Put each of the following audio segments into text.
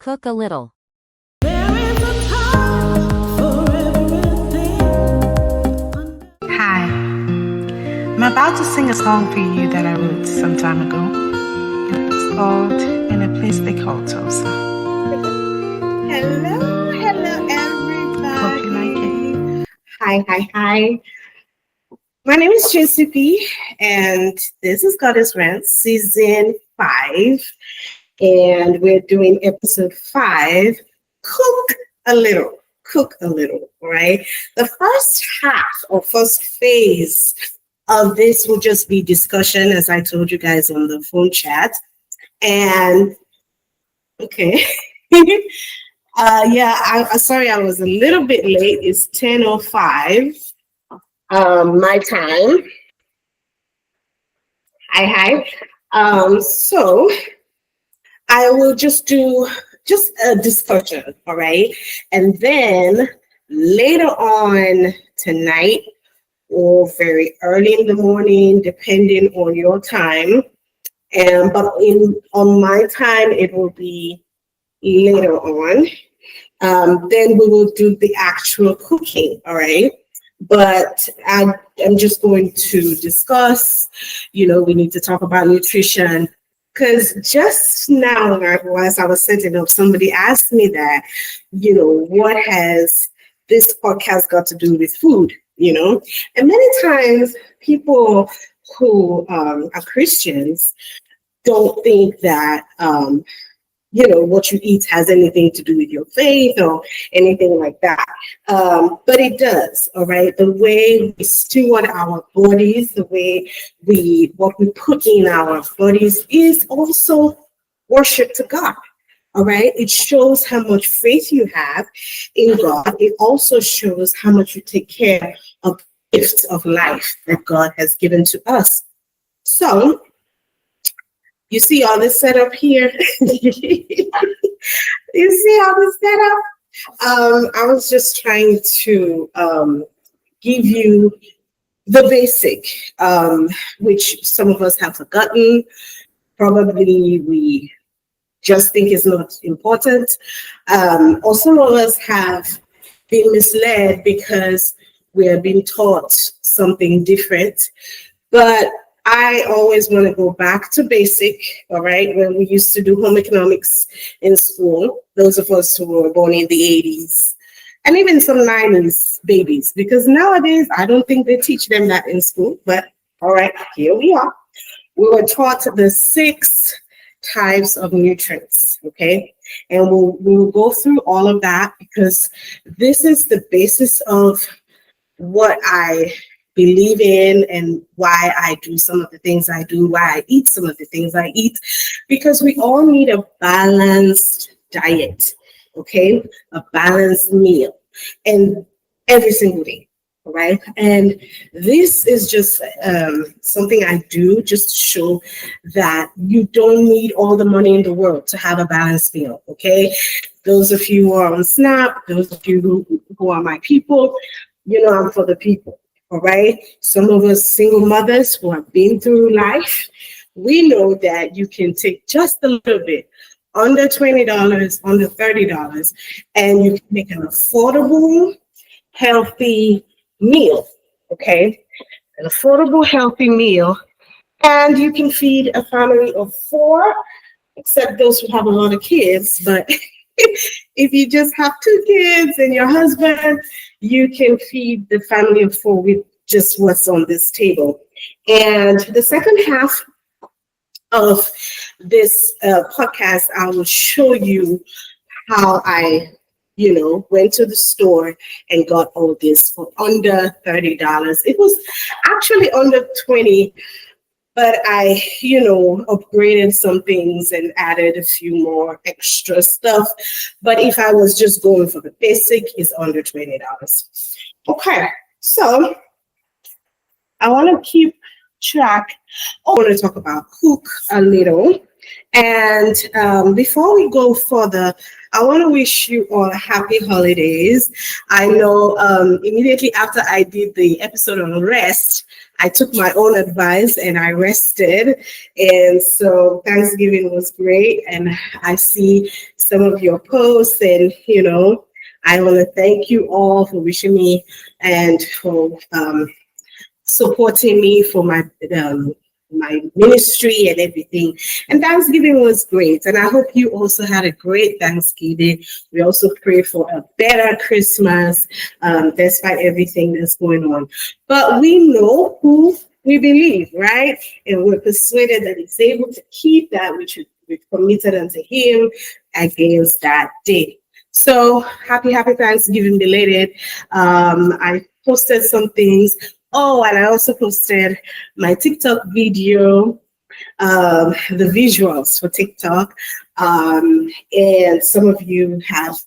Cook a little. Hi, I'm about to sing a song for you that I wrote some time ago. It's called In a Place They Call Tulsa. Hello, everybody. Hope you like it. Hi. My name is JCP, and this is Goddess Rants Season 5, and we're doing Episode 5, Cook a Little, right? The first half or first phase of this will just be discussion, as I told you guys on the phone chat, and okay. I'm sorry I was a little bit late. It's 10:05 my time. Hi. So I will just do a discussion, all right? And then later on tonight or very early in the morning, depending on your time, but on my time, it will be later on. Then we will do the actual cooking, all right? But I'm just going to discuss, we need to talk about nutrition. Because just now, as I was setting up, somebody asked me that, what has this podcast got to do with food, And many times people who are Christians don't think that, what you eat has anything to do with your faith or anything like that. But it does, all right? The way we steward our bodies, the way what we put in our bodies is also worship to God, all right? It shows how much faith you have in God. It also shows how much you take care of the gifts of life that God has given to us. So, you see all this setup here? You see all this setup? I was just trying to give you the basic, which some of us have forgotten. Probably we just think is not important. Or some of us have been misled because we are being taught something different. But I always want to go back to basic, all right, when we used to do home economics in school, those of us who were born in the 80s, and even some 90s babies, because nowadays I don't think they teach them that in school, but all right, here we are. We were taught the 6 types of nutrients, okay? And we'll go through all of that because this is the basis of what I believe in and why I do some of the things I do, why I eat some of the things I eat, because we all need a balanced diet, okay? A balanced meal, and every single day, all right? And this is just something I do just to show that you don't need all the money in the world to have a balanced meal, okay? Those of you who are on Snap, those of you who are my people, I'm for the people. All right. Some of us single mothers who have been through life, we know that you can take just a little bit, under $20, under $30, and you can make an affordable, healthy meal. Okay. An affordable, healthy meal. And you can feed a family of 4, except those who have a lot of kids. But if you just have 2 kids and your husband, you can feed the family of 4 with just what's on this table. And the second half of this podcast, I will show you how I, went to the store and got all this for under $30. It was actually under 20, but I, upgraded some things and added a few more extra stuff. But if I was just going for the basic, it's under $20. Okay, so I want to keep track. I want to talk about cook a little. And before we go further, I want to wish you all happy holidays. I know immediately after I did the episode on rest, I took my own advice and I rested. And so Thanksgiving was great. And I see some of your posts, and, I want to thank you all for wishing me and for supporting me for my ministry and everything. And Thanksgiving was great. And I hope you also had a great Thanksgiving. We also pray for a better Christmas, despite everything that's going on. But we know who we believe, right? And we're persuaded that He's able to keep that which we've committed unto Him against that day. So happy Thanksgiving belated. I posted some things. Oh, and I also posted my TikTok video, the visuals for TikTok. And some of you have,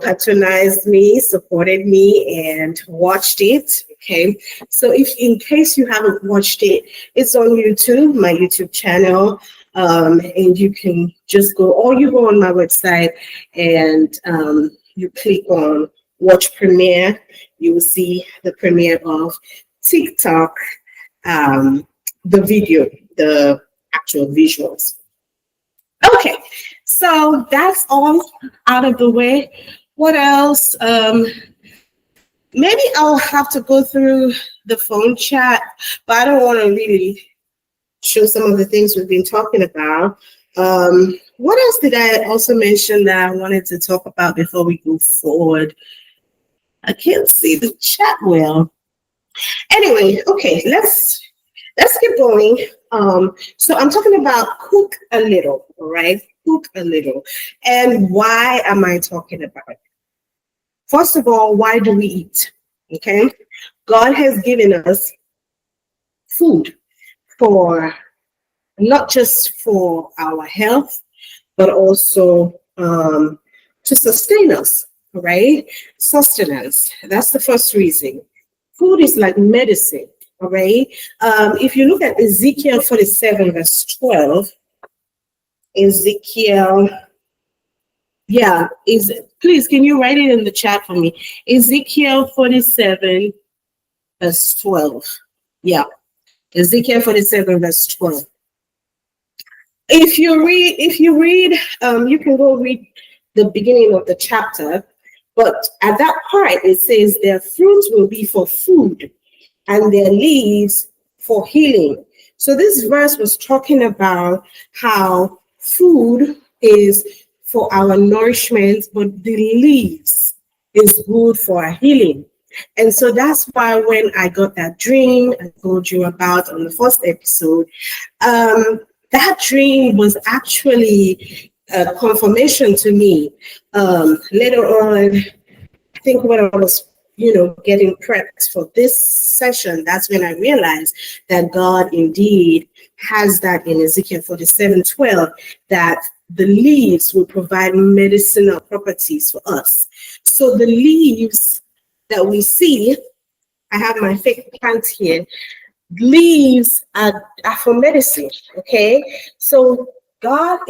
patronized me, supported me, and watched it. Okay. So if in case you haven't watched it, it's on YouTube, my YouTube channel. And you can just go on my website and you click on watch premiere. You will see the premiere of TikTok, the video, the actual visuals. Okay, so that's all out of the way. What else? Maybe I'll have to go through the phone chat, but I don't want to really show some of the things we've been talking about. What else did I also mention that I wanted to talk about before we go forward? I can't see the chat well. Anyway, okay, let's keep going. So I'm talking about cook a little, all right? Cook a little. And why am I talking about it? First of all, why do we eat? Okay? God has given us food for not just for our health, but also to sustain us. Right? Sustenance. That's the first reason. Food is like medicine. All right. If you look at Ezekiel 47, verse 12, please, can you write it in the chat for me? Ezekiel 47, verse 12. Yeah. Ezekiel 47, verse 12. If you read, you can go read the beginning of the chapter. But at that part, it says their fruits will be for food and their leaves for healing. So this verse was talking about how food is for our nourishment, but the leaves is good for our healing. And so that's why when I got that dream I told you about on the first episode, that dream was actually a confirmation to me. Later on, I think when I was, getting prepped for this session, that's when I realized that God indeed has that in Ezekiel 47:12, that the leaves will provide medicinal properties for us. So the leaves that we see, I have my fake plant here, leaves are for medicine, okay? So God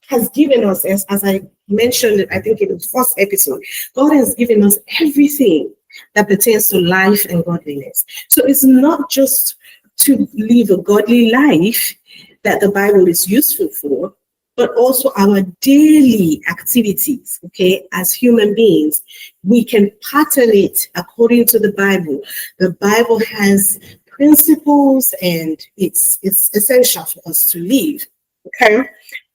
has given us, as I mentioned, I think in the first episode, God has given us everything that pertains to life and godliness. So it's not just to live a godly life that the Bible is useful for, but also our daily activities, okay? As human beings, we can pattern it according to the Bible. The Bible has principles and it's essential for us to live, okay?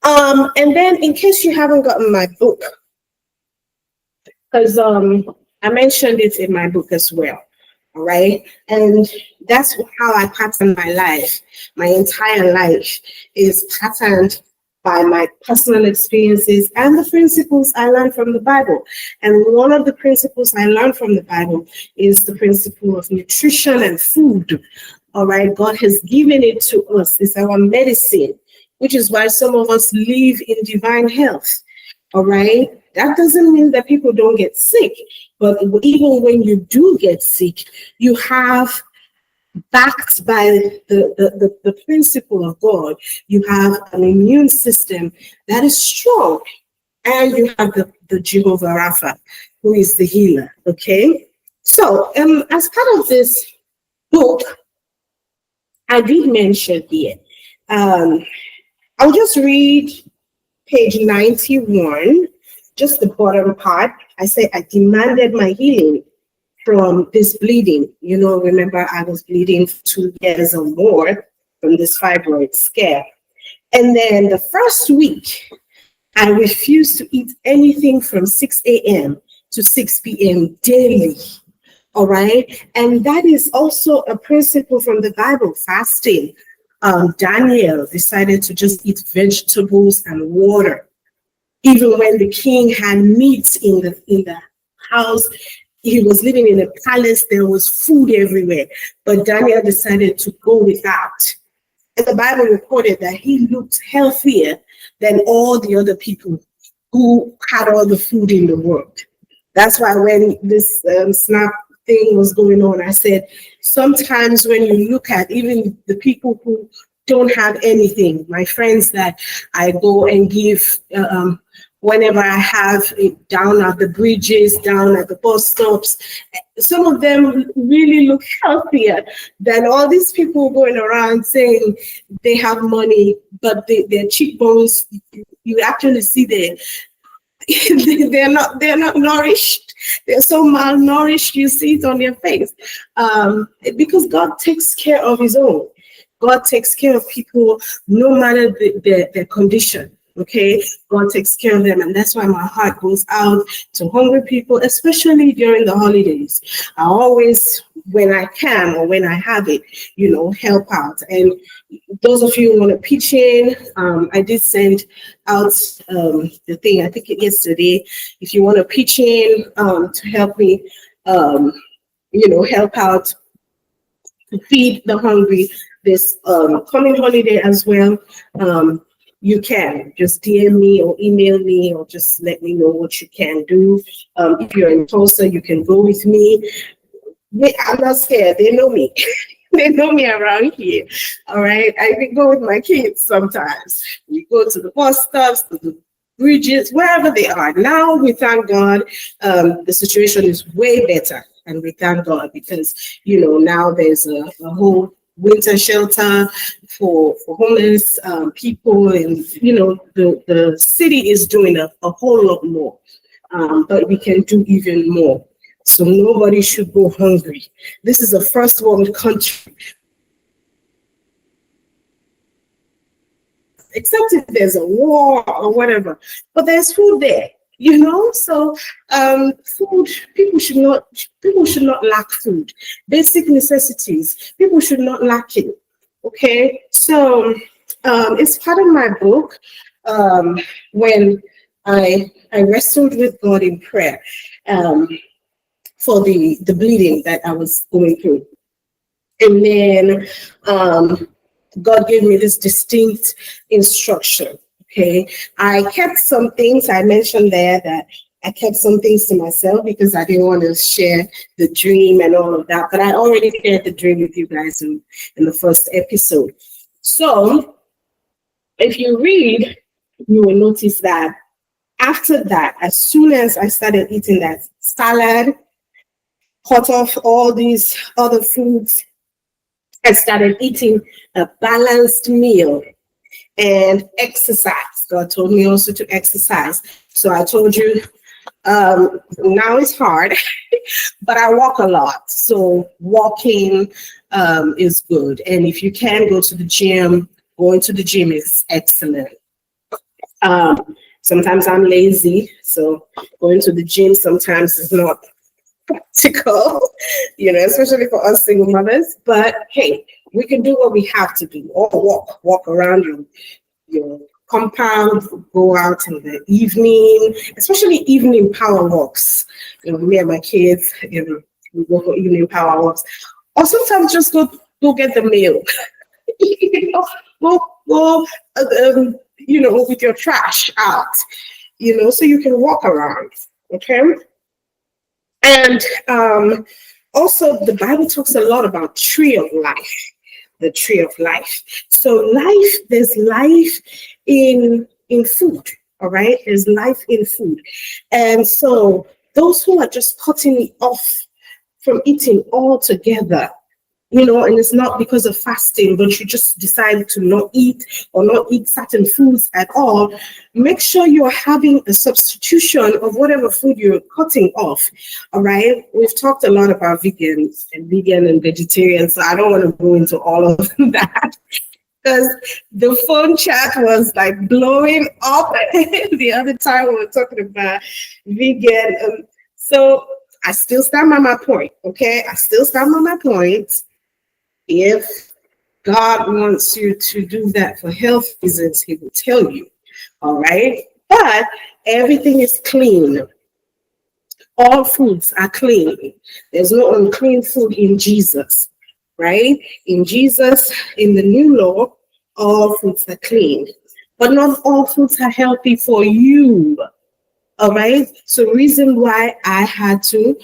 And then in case you haven't gotten my book, because I mentioned it in my book as well, all right? And that's how I pattern my life. My entire life is patterned by my personal experiences and the principles I learned from the Bible. And one of the principles I learned from the Bible is the principle of nutrition and food, all right? God has given it to us. It's our medicine, which is why some of us live in divine health, all right? That doesn't mean that people don't get sick, but even when you do get sick, you have backed by the principle of God, you have an immune system that is strong. And you have the Jehovah Rapha, who is the healer. Okay. So as part of this book, I did mention here, I'll just read page 91, just the bottom part. I say, I demanded my healing from this bleeding. Remember, I was bleeding for 2 years or more from this fibroid scare. And then the first week, I refused to eat anything from 6 a.m. to 6 p.m. daily. All right. And that is also a principle from the Bible, fasting. Daniel decided to just eat vegetables and water. Even when the king had meat in the house, he was living in a palace, there was food everywhere. But Daniel decided to go without. And the Bible recorded that he looked healthier than all the other people who had all the food in the world. That's why when this SNAP thing was going on, I said, sometimes when you look at even the people who don't have anything, my friends that I go and give whenever I have it down at the bridges, down at the bus stops, some of them really look healthier than all these people going around saying they have money, but their cheekbones, you actually see they're not nourished. They're so malnourished, you see it on their face. Because God takes care of his own. God takes care of people no matter their condition. Okay, God takes care of them, and that's why my heart goes out to hungry people, especially during the holidays. I always, when I can or when I have it, help out. And those of you who want to pitch in, I did send out the thing, I think yesterday. If you want to pitch in to help me, help out to feed the hungry this coming holiday as well. You can just DM me or email me or just let me know what you can do. If you're in Tulsa, you can go with me. I'm not scared. They know me. They know me around here. All right. I can go with my kids sometimes. We go to the bus stops, to the bridges, wherever they are. Now, we thank God, the situation is way better. And we thank God because, now there's a whole winter shelter for homeless people, and the city is doing a whole lot more, but we can do even more. So nobody should go hungry. This is a first world country, except if there's a war or whatever, but there's food there. So food, people should not lack food. Basic necessities, people should not lack it. Okay, so it's part of my book. When I wrestled with God in prayer for the bleeding that I was going through, and then God gave me this distinct instruction. Okay, I kept some things, I mentioned there that I kept some things to myself because I didn't want to share the dream and all of that, but I already shared the dream with you guys in the first episode. So if you read, you will notice that after that, as soon as I started eating that salad, cut off all these other foods, I started eating a balanced meal and exercise. God told me also to exercise. So I told you, now it's hard, but I walk a lot. So walking is good. And if you can go to the gym, going to the gym is excellent. Sometimes I'm lazy, so going to the gym sometimes is not practical, especially for us single mothers. But hey, we can do what we have to do, or walk around your compound, go out in the evening, especially evening power walks. Me and my kids, we go for evening power walks, or sometimes just go get the mail. Go with your trash out, so you can walk around. Okay. And Also, the Bible talks a lot about tree of life, the tree of life. So life, there's life in food. All right, there's life in food. And so those who are just cutting off from eating altogether, and it's not because of fasting, but you just decide to not eat or not eat certain foods at all, make sure you're having a substitution of whatever food you're cutting off. All right. We've talked a lot about vegans and vegan and vegetarian, so I don't want to go into all of that because the phone chat was like blowing up the other time we were talking about vegan. So I still stand by my point. Okay. I still stand by my point. If God wants you to do that for health reasons, he will tell you. All right. But everything is clean. All foods are clean. There's no unclean food in Jesus. Right? In Jesus, in the new law, all foods are clean. But not all foods are healthy for you. All right. So reason why I had to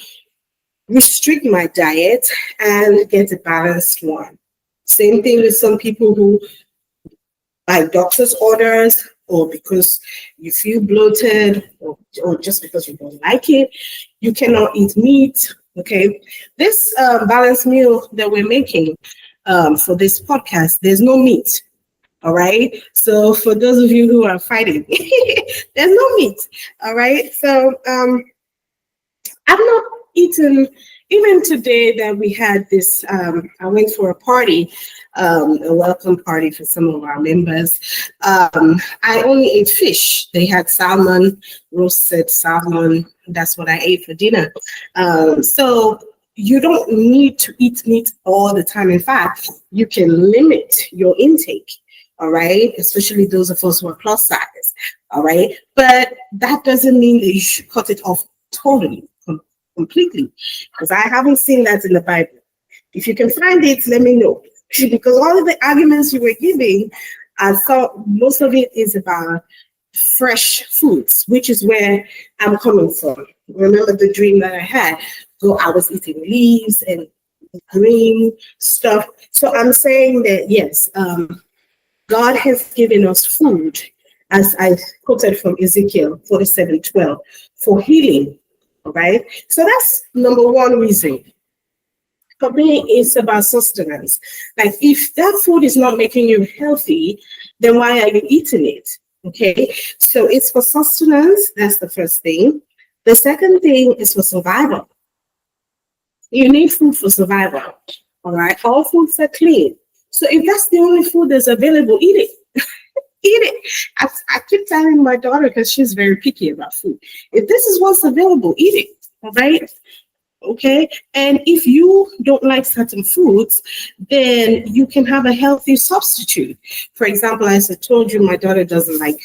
restrict my diet and get a balanced one. Same thing with some people who, by doctor's orders, or because you feel bloated, or just because you don't like it, you cannot eat meat. Okay, this balanced meal that we're making for this podcast, there's no meat. All right. So for those of you who are fighting, there's no meat. All right. So I've not eaten, even today that we had this, I went for a party, a welcome party for some of our members. I only ate fish. They had salmon, roasted salmon. That's what I ate for dinner. So you don't need to eat meat all the time. In fact, you can limit your intake. All right, especially those of us who are plus size. All right, but that doesn't mean that you should cut it off totally, completely, because I haven't seen that in the Bible. If you can find it, let me know. Because all of the arguments you were giving, I thought most of it is about fresh foods, which is where I'm coming from. Remember the dream that I had? So I was eating leaves and green stuff. So I'm saying that yes, God has given us food, as I quoted from Ezekiel 47:12, for healing. All right. So that's number one reason. For me, it's about sustenance. Like if that food is not making you healthy, then why are you eating it? Okay. So it's for sustenance. That's the first thing. The second thing is for survival. You need food for survival. All right. All foods are clean. So if that's the only food that's available, eat it. Eat it. I keep telling my daughter, because she's very picky about food, if this is what's available, eat it. All right. Okay. And if you don't like certain foods, then you can have a healthy substitute. For example, as I told you, my daughter doesn't like,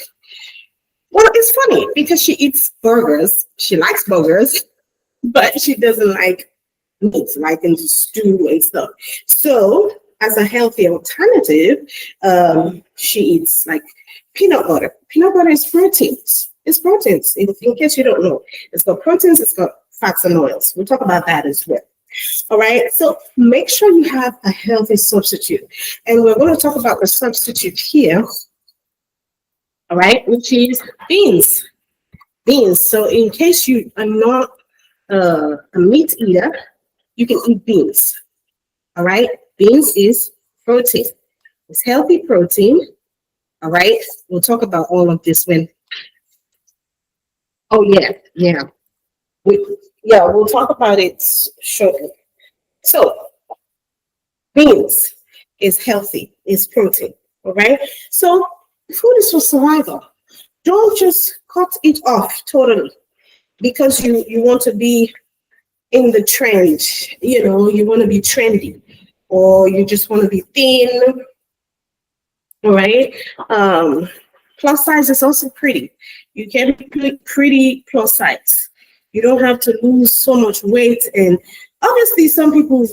well, it's funny because she eats burgers. She likes burgers, but she doesn't like meat, like in stew and stuff. So as a healthy alternative, she eats like peanut butter. Peanut butter is proteins. It's proteins. In case you don't know, it's got proteins, it's got fats and oils. We'll talk about that as well. All right. So make sure you have a healthy substitute. And we're going to talk about the substitute here. All right, which is beans. Beans. So in case you are not a meat eater, you can eat beans. All right. Beans is protein. It's healthy protein. All right. We'll talk about all of this when. Oh, yeah. We'll talk about it shortly. So, beans is healthy, is protein. All right. So, food is for survival. Don't just cut it off totally because you want to be in the trend. You want to be trendy, or you just want to be thin. All right. Plus size is also pretty. You can be pretty plus size. You don't have to lose so much weight. And obviously, some people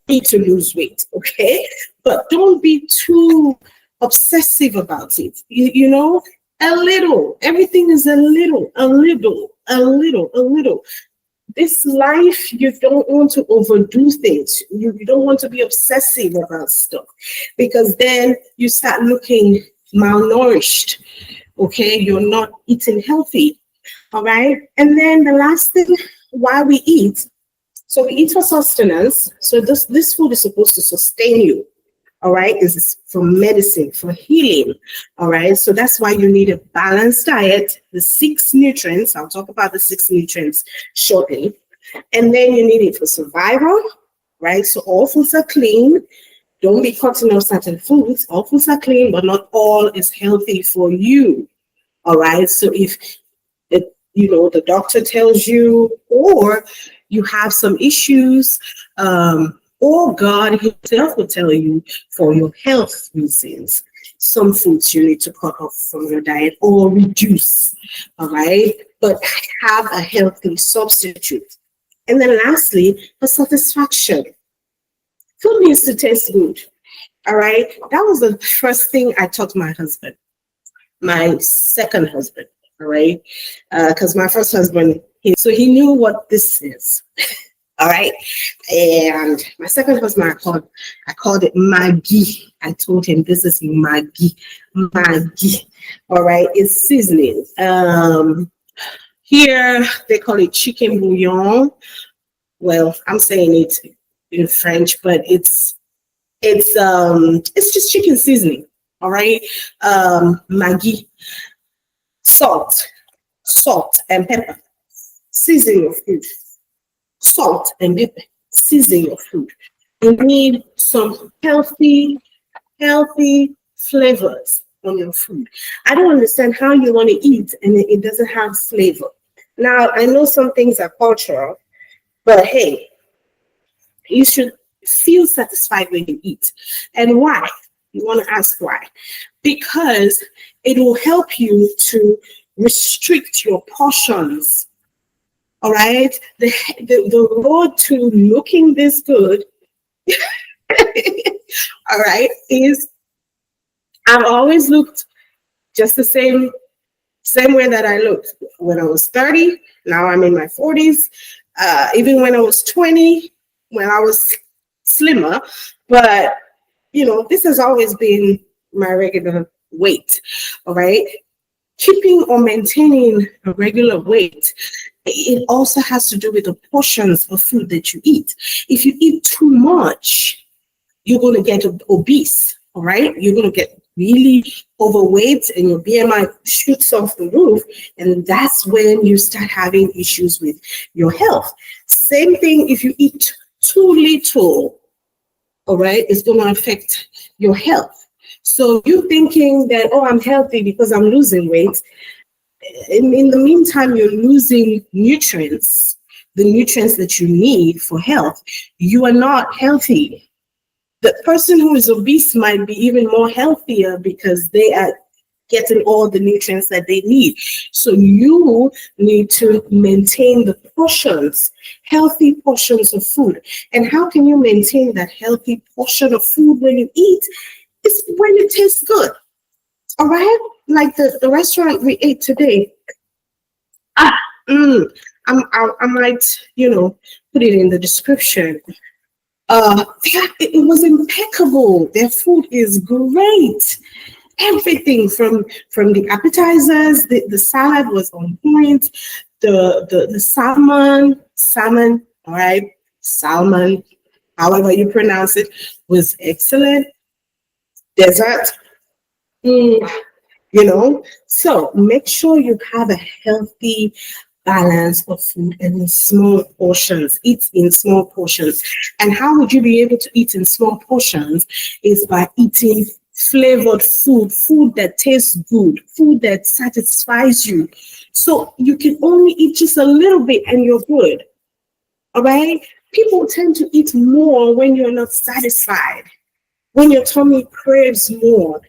need to lose weight. Okay. But don't be too obsessive about it. A little. Everything is a little. this life, you don't want to overdo things. You don't want to be obsessive about stuff, because then you start looking malnourished. Okay, you're not eating healthy. All right. And then the last thing, why we eat. So we eat for sustenance. So this food is supposed to sustain you. All right. Is for medicine, for healing. All right. So that's why you need a balanced diet, the 6 nutrients. I'll talk about the 6 nutrients shortly. And then you need it for survival. Right. So all foods are clean. Don't be cutting off certain foods. All foods are clean, but not all is healthy for you. All right. So if the doctor tells you, or you have some issues, or God himself will tell you for your health reasons, some foods you need to cut off from your diet or reduce. All right. But have a healthy substitute. And then lastly, for satisfaction. Food needs to taste good. All right. That was the first thing I taught my husband, my second husband. All right. Because my first husband, he knew what this is. All right. And my second husband, I called it Maggi. I told him this is Maggi. Maggi. All right. It's seasoning. Here they call it chicken bouillon. Well, I'm saying it in French, but it's just chicken seasoning. All right. Maggi. Salt and pepper. Season your food. Salt and pepper. Season your food. You need some healthy flavors on your food. I don't understand how you want to eat and it doesn't have flavor. Now, I know some things are cultural, but hey, you should feel satisfied when you eat. And why? You want to ask why? Because it will help you to restrict your portions. All right? The road to looking this good, all right, is I've always looked just the same way that I looked when I was 30. Now I'm in my 40s. Even when I was 20, when I was slimmer. But, this has always been my regular weight. All right. Keeping or maintaining a regular weight, it also has to do with the portions of food that you eat. If you eat too much, you're going to get obese. All right. You're going to get really overweight and your BMI shoots off the roof. And that's when you start having issues with your health. Same thing if you eat too little. All right. It's going to affect your health. So you thinking that, I'm healthy because I'm losing weight. In the meantime, you're losing nutrients, the nutrients that you need for health. You are not healthy. The person who is obese might be even more healthier because they are getting all the nutrients that they need. So you need to maintain the portions, healthy portions of food. And how can you maintain that healthy portion of food when you eat? It's when it tastes good. All right? Like the restaurant we ate today. I might, put it in the description. It was impeccable. Their food is great. Everything from the appetizers, the salad was on point. The salmon, all right, salmon, however you pronounce it, was excellent. Dessert, so make sure you have a healthy balance of food and in small portions. Eat in small portions. And how would you be able to eat in small portions? Is by eating flavored food that tastes good, food that satisfies you. So you can only eat just a little bit and you're good. All right? People tend to eat more when you're not satisfied, when your tummy craves more.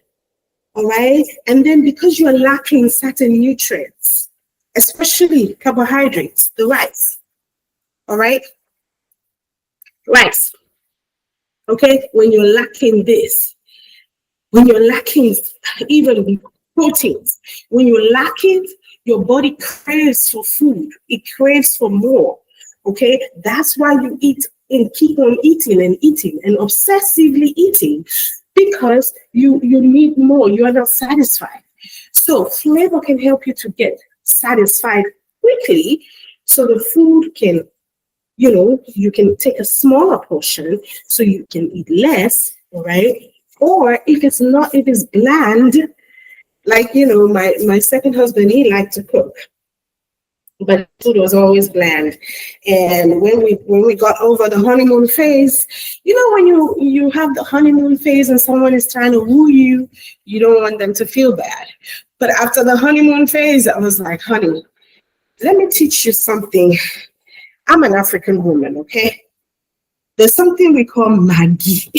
All right? And then because you're lacking certain nutrients, especially carbohydrates, the rice. All right? Rice. Okay? When you're lacking this, when you're lacking even proteins, when you lack it, your body craves for food. It craves for more. Okay, that's why you eat and keep on eating and obsessively eating, because you need more. You are not satisfied. So flavor can help you to get satisfied quickly, so the food can, you can take a smaller portion so you can eat less, all right? Or if it's bland, like, my second husband, he liked to cook, but food was always bland. And when we got over the honeymoon phase, when you have the honeymoon phase and someone is trying to woo you, you don't want them to feel bad. But after the honeymoon phase, I was like, honey, let me teach you something. I'm an African woman, okay? There's something we call Maggi.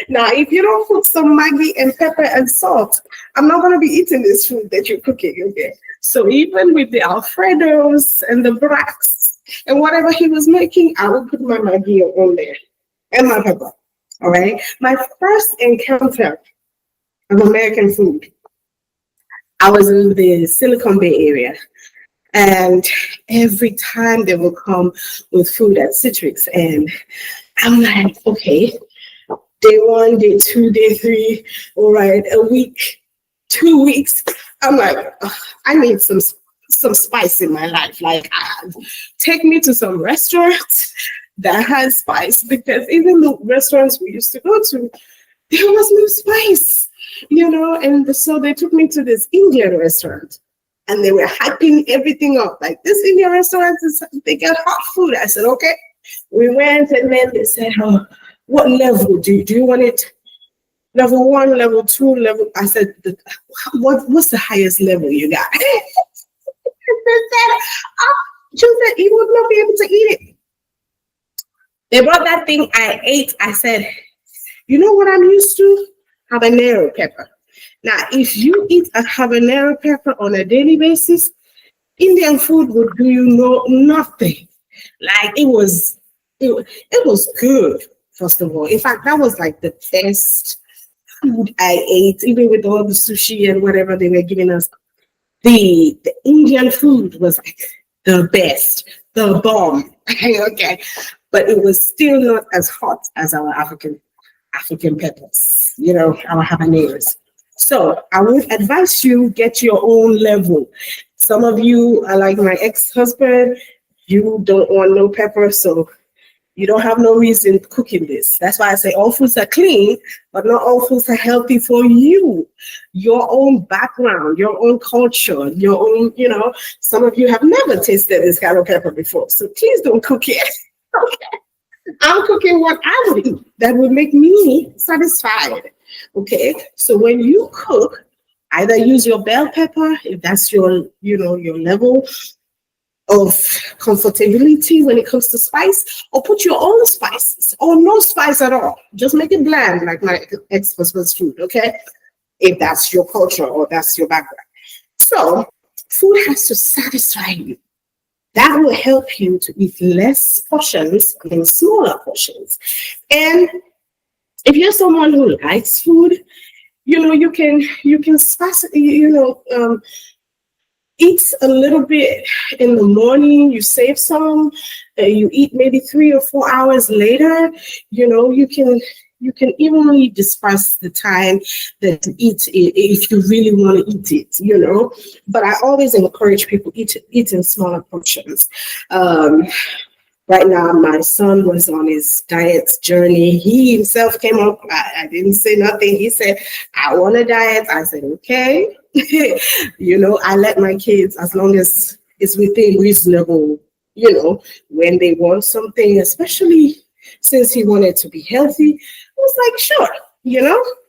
Now, if you don't put some Maggi and pepper and salt, I'm not going to be eating this food that you're cooking, okay? So even with the Alfredos and the brats and whatever he was making, I would put my Maggi on there and my pepper, all right? My first encounter of American food, I was in the Silicon Bay area. And every time they will come with food at Citrix, and I'm like, okay, day 1, day 2, day 3, all right, a week, 2 weeks. I'm like, I need some spice in my life. Like, take me to some restaurants that has spice, because even the restaurants we used to go to, there was no spice, And so they took me to this Indian restaurant. And they were hyping everything up. Like, this Indian restaurant, they get hot food. I said, okay. We went, and then they said, oh, what level do you want it? Level 1, level 2, level. I said, what's the highest level you got? They said, you would not be able to eat it. They brought that thing. I ate. I said, you know what I'm used to? Habanero pepper. Now, if you eat a habanero pepper on a daily basis, Indian food would do you nothing. Like, it was good, first of all. In fact, that was like the best food I ate, even with all the sushi and whatever they were giving us. The Indian food was like the best, the bomb. Okay. But it was still not as hot as our African peppers, our habaneros. So I would advise you get your own level. Some of you are like my ex-husband. You don't want no pepper, so you don't have no reason cooking this. That's why I say all foods are clean, but not all foods are healthy for you. Your own background, your own culture, your own, some of you have never tasted this kind of pepper before. So please don't cook it. Okay. I'm cooking what I would eat that would make me satisfied. Okay, so when you cook, either use your bell pepper if that's your level of comfortability when it comes to spice, or put your own spices, or no spice at all. Just make it bland, like my ex-husband's food. Okay, if that's your culture or that's your background. So food has to satisfy you. That will help you to eat less portions and smaller portions. And if you're someone who likes food, you can spice, eat a little bit in the morning. You save some, you eat maybe 3 or 4 hours later. You can evenly disperse the time that you eat it if you really want to eat it. But I always encourage people eat in smaller portions. Right now, my son was on his diet journey. He himself came up. I didn't say nothing. He said, I want a diet. I said, okay. I let my kids, as long as it's within reasonable, when they want something, especially since he wanted to be healthy, I was like, sure,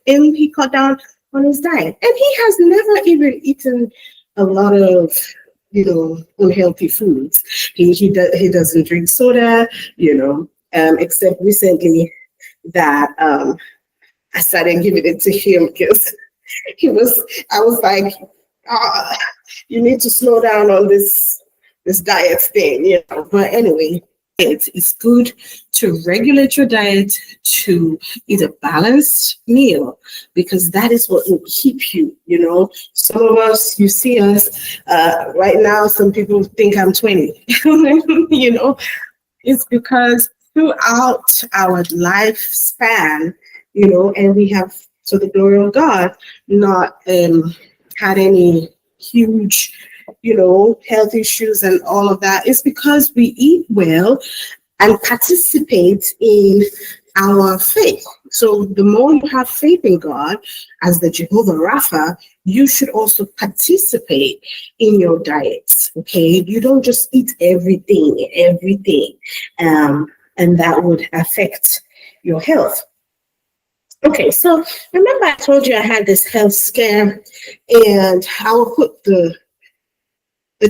and he cut down on his diet. And he has never even eaten a lot of unhealthy foods. He doesn't drink soda, except recently that I started giving it to him because I was like, you need to slow down on this diet thing, But anyway, It's good to regulate your diet, to eat a balanced meal, because that is what will keep you, Some of us, you see us right now, some people think I'm 20, It's because throughout our lifespan, and we have, to the glory of God, not had any huge, health issues and all of that. It's because we eat well and participate in our faith. So the more you have faith in God as the Jehovah Rapha, you should also participate in your diets. Okay, you don't just eat everything, and that would affect your health. Okay, so remember I told you I had this health scare, and I will put the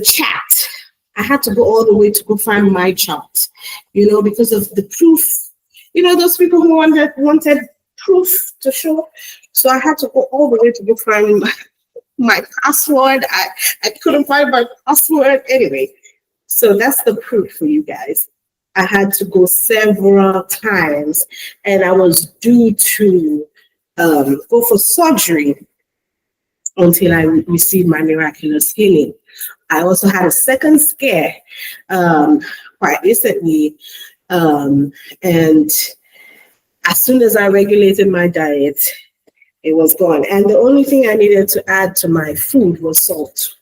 chat. I had to go all the way to go find my chart, because of the proof. Those people who wanted proof to show. So I had to go all the way to go find my password. I couldn't find my password anyway. So that's the proof for you guys. I had to go several times, and I was due to go for surgery until I received my miraculous healing. I also had a second scare quite recently, and as soon as I regulated my diet, it was gone. And the only thing I needed to add to my food was salt.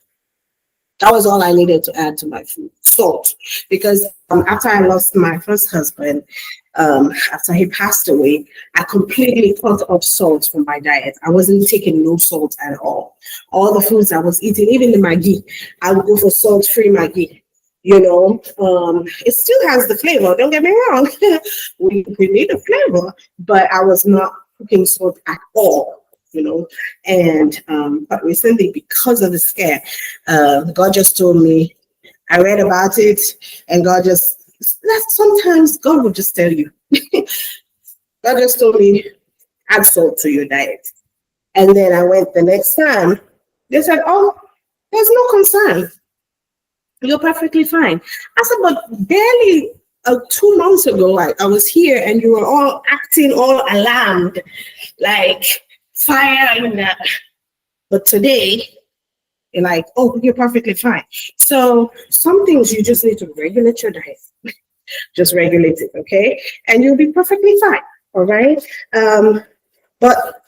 That was all I needed to add to my food, salt. Because after I lost my first husband, after he passed away, I completely cut off salt from my diet. I wasn't taking no salt at all. All the foods I was eating, even the Maggi, I would go for salt-free Maggi. It still has the flavor. Don't get me wrong. we need a flavor, but I was not cooking salt at all. And but recently, because of the scare, God just told me, I read about it, and sometimes God will just tell you. God just told me, add salt to your diet. And then I went the next time, they said, oh, there's no concern. You're perfectly fine. I said, but barely 2 months ago, I was here and you were all acting all alarmed, like fire in that. But today, you're like, oh, you're perfectly fine. So some things you just need to regulate your diet. Just regulate it, okay? And you'll be perfectly fine, all right? But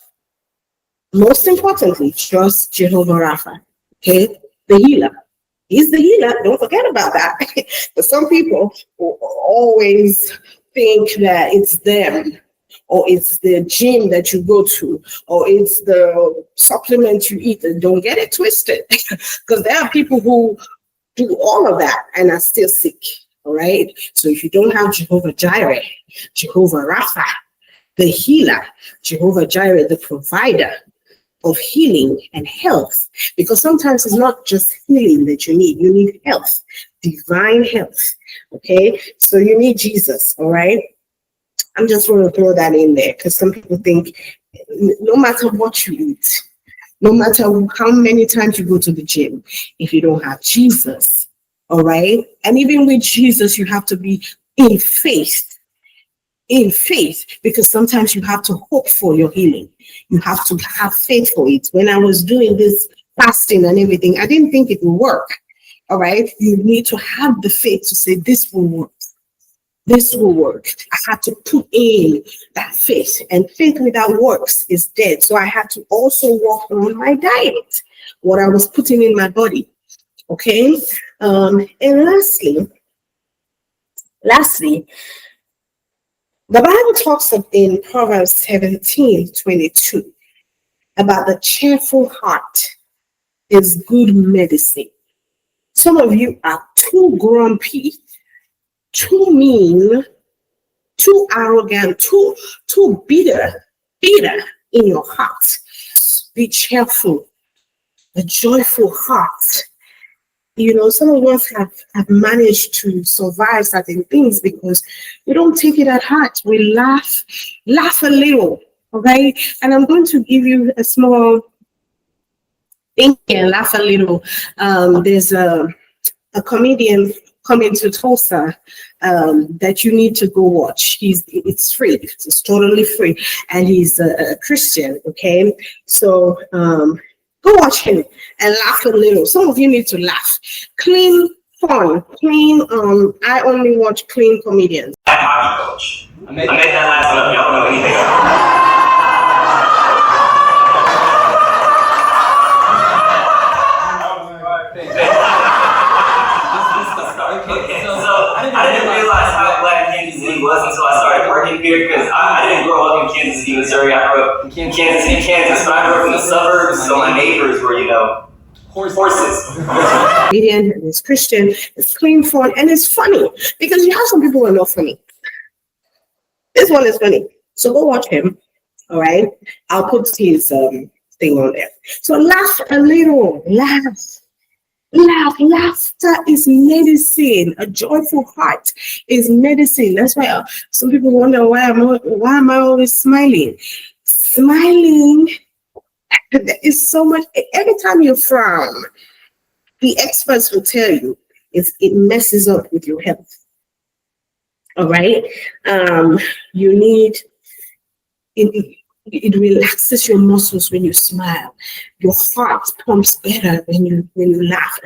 most importantly, trust Jehovah Rapha, okay? The healer. He's the healer. Don't forget about that. But some people will always think that it's them, or it's the gym that you go to, or it's the supplement you eat. And don't get it twisted, because there are people who do all of that and are still sick. All right. So if you don't have Jehovah Jireh, Jehovah Rapha, the healer, Jehovah Jireh, the provider of healing and health, because sometimes it's not just healing that you need health, divine health. Okay. So you need Jesus. All right. I'm just going to throw that in there, because some people think no matter what you eat, no matter how many times you go to the gym, if you don't have Jesus, all right? And even with Jesus, you have to be in faith, because sometimes you have to hope for your healing. You have to have faith for it. When I was doing this fasting and everything, I didn't think it would work, all right? You need to have the faith to say, this will work. This will work. I had to put in that faith, and faith without works is dead. So I had to also work on my diet, what I was putting in my body. Okay. And lastly, the Bible talks in Proverbs 17:22 about the cheerful heart is good medicine. Some of you are too grumpy, too mean, too arrogant, too bitter in your heart. Be cheerful, a joyful heart. Some of us have managed to survive certain things because we don't take it at heart. We laugh a little, okay? And I'm going to give you a small thing here, laugh a little. There's a comedian coming to Tulsa that you need to go watch. It's free. It's totally free, and he's a Christian. Okay, so go watch him and laugh a little. Some of you need to laugh. Clean fun, clean. I only watch clean comedians. I'm hockey coach. I made that last one up. Y'all don't know anything. I didn't realize how black Kansas City was until I started working here, because I didn't grow up in Kansas City, Missouri. I grew up in Kansas City, Kansas, but I grew up in the suburbs, so my neighbors were, horses. Comedian, and it's Christian, it's clean fun, and it's funny, because you have some people who are not funny. This one is funny, so go watch him. All right, I'll put his thing on there. So laugh a little, laugh. Laughter is medicine. A joyful heart is medicine. That's why some people wonder why am I always smiling? Smiling, there is so much. Every time you frown, the experts will tell you it messes up with your health. All right, you need it relaxes your muscles when you smile. Your heart pumps better when you laugh.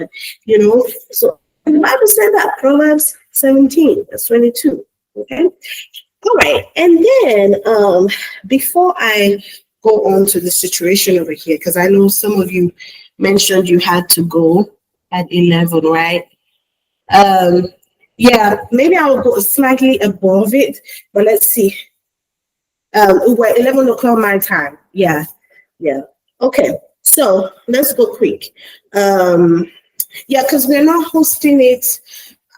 So the Bible said that, Proverbs 17, verse 22. Okay. All right. And then before I go on to the situation over here, because I know some of you mentioned you had to go at 11, right? Yeah, maybe I'll go slightly above it, but let's see. We're 11 o'clock my time. Yeah. Okay, so let's go quick. Because we're not hosting it.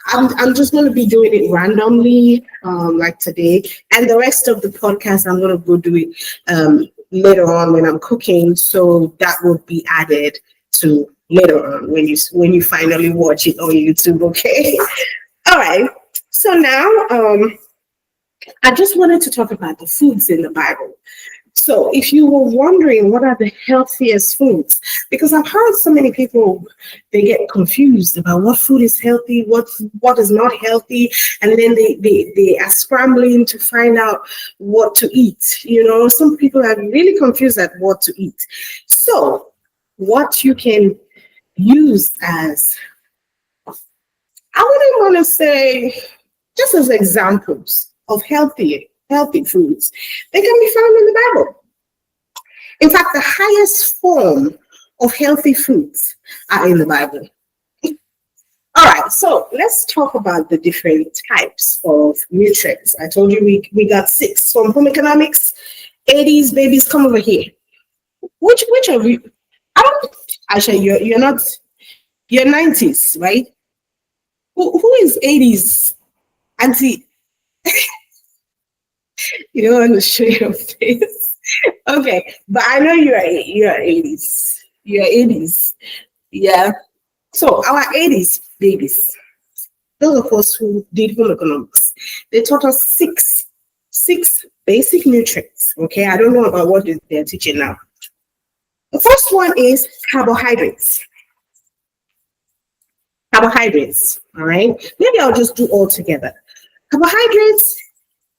I'm just going to be doing it randomly, like today, and the rest of the podcast I'm going to go do it later on when I'm cooking. So that will be added to later on when you finally watch it on YouTube. Okay. All right. So now, I just wanted to talk about the foods in the Bible. So if you were wondering what are the healthiest foods, because I've heard so many people, they get confused about what food is healthy, what is not healthy, and then they are scrambling to find out what to eat. Some people are really confused at what to eat. So what you can use as, I wouldn't want to say, just as examples of healthy foods, they can be found in the Bible. In fact, the highest form of healthy foods are in the Bible. All right, so let's talk about the different types of nutrients. I told you we got 6 from home economics. 80s babies, come over here. Which of you? I don't. Actually, you're not. You're 90s, right? Who is 80s? Auntie. You don't want to show your face. Okay, but I know you're 80s. You're 80s. Yeah. So our 80s babies, those of us who did home economics, they taught us six basic nutrients. Okay, I don't know about what they're teaching now. The first one is carbohydrates. Carbohydrates, all right? Maybe I'll just do all together. Carbohydrates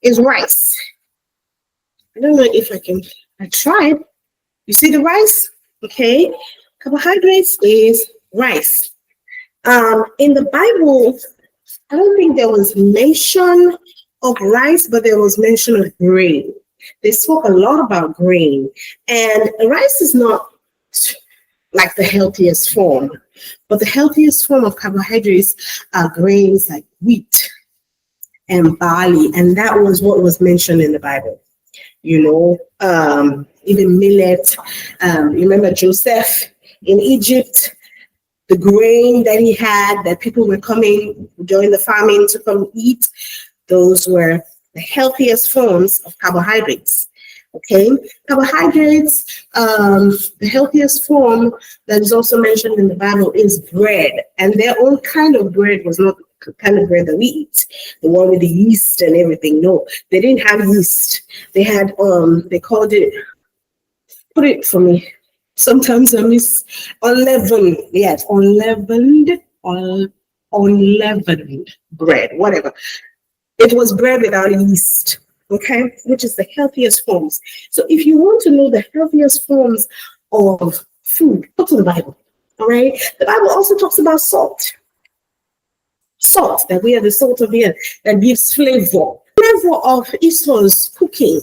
is rice. I don't know if I tried. You see the rice? Okay. Carbohydrates is rice. In the Bible, I don't think there was mention of rice, but there was mention of grain. They spoke a lot about grain. And rice is not like the healthiest form, but the healthiest form of carbohydrates are grains like wheat and barley, and that was what was mentioned in the Bible. Even millet. Remember Joseph in Egypt, the grain that he had that people were coming during the famine to come eat, those were the healthiest forms of carbohydrates. Okay, carbohydrates, the healthiest form that is also mentioned in the Bible is bread, and their own kind of bread was not the kind of bread that we eat, the one with the yeast and everything. No, they didn't have yeast. They had, they called it, put it for me. Sometimes I miss unleavened. Yes, unleavened unleavened bread, whatever. It was bread without yeast, okay, which is the healthiest forms. So if you want to know the healthiest forms of food, go to the Bible, all right? The Bible also talks about salt. Salt, that we are the salt of the earth, that gives flavor. Flavor of Esau's cooking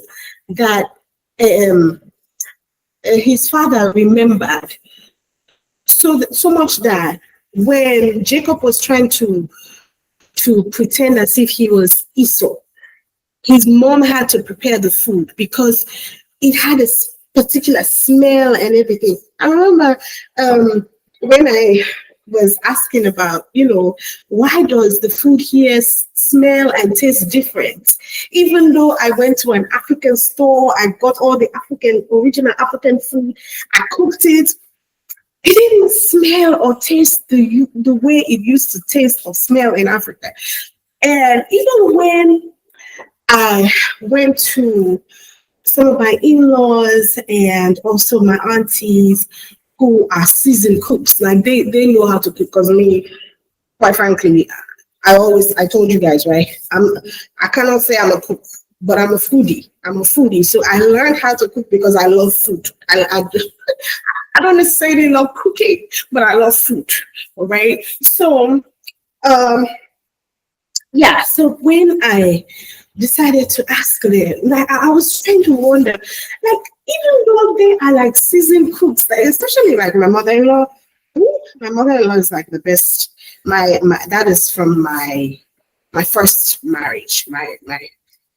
that his father remembered so much that when Jacob was trying to pretend as if he was Esau, his mom had to prepare the food because it had a particular smell and everything. I remember when I was asking about, why does the food here smell and taste different? Even though I went to an African store, I got all the original African food, I cooked it, it didn't smell or taste the way it used to taste or smell in Africa. And even when I went to some of my in-laws and also my aunties who are seasoned cooks, like they know how to cook, because me, quite frankly, I told you guys, right? I cannot say I'm a cook, but I'm a foodie. So I learned how to cook because I love food. I don't necessarily love cooking, but I love food. All right. So, so when I decided to ask them, like, I was trying to wonder, like, even though they are like seasoned cooks, like, especially like my mother-in-law. My mother-in-law is like the best. My that is from my first marriage. My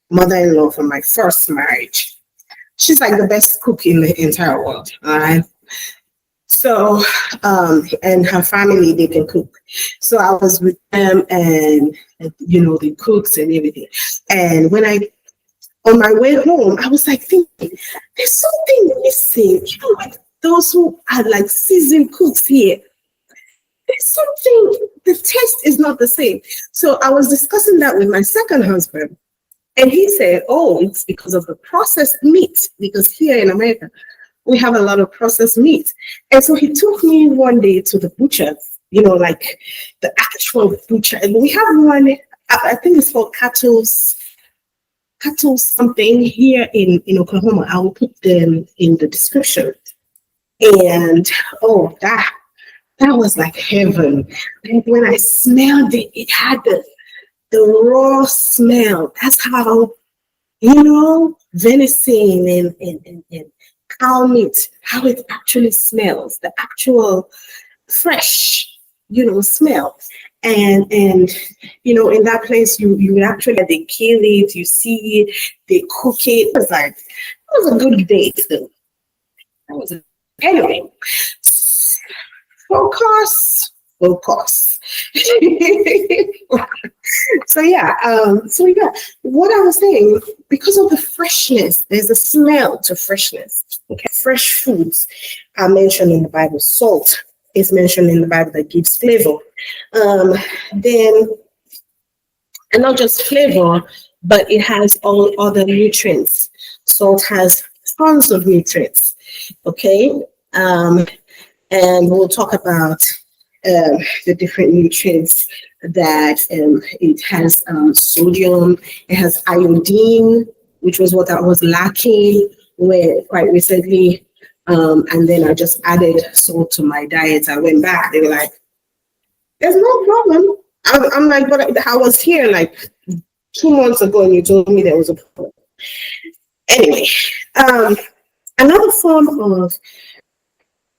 mother-in-law from my first marriage. She's like the best cook in the entire world. All right. So, and her family, they can cook. So I was with them and the cooks and everything. And when on my way home, I was like thinking, there's something missing. Like those who are like seasoned cooks here, there's something, the taste is not the same. So I was discussing that with my second husband. And he said, oh, it's because of the processed meat. Because here in America, we have a lot of processed meat. And so he took me one day to the butcher, like the actual butcher. And we have one, I think it's called cattle something here in Oklahoma. I will put them in the description. And that was like heaven. And when I smelled it, it had the raw smell. That's how, venison and cow meat, how it actually smells, the actual fresh, smell. And in that place, you would actually, they kill it, you see it, they cook it. It was a good day still. Anyway, focus. So what I was saying, because of the freshness, there's a smell to freshness. Okay, fresh foods are mentioned in the Bible. Salt is mentioned in the Bible that gives flavor. Then, and not just flavor, but it has all other nutrients. Salt has tons of nutrients. Okay, and we'll talk about the different nutrients that it has. Sodium, it has iodine, which was what I was lacking quite recently, and then I just added salt to my diet. I went back, they were like, there's no problem. I'm like, but I was here like 2 months ago and you told me there was a problem. Anyway, another form of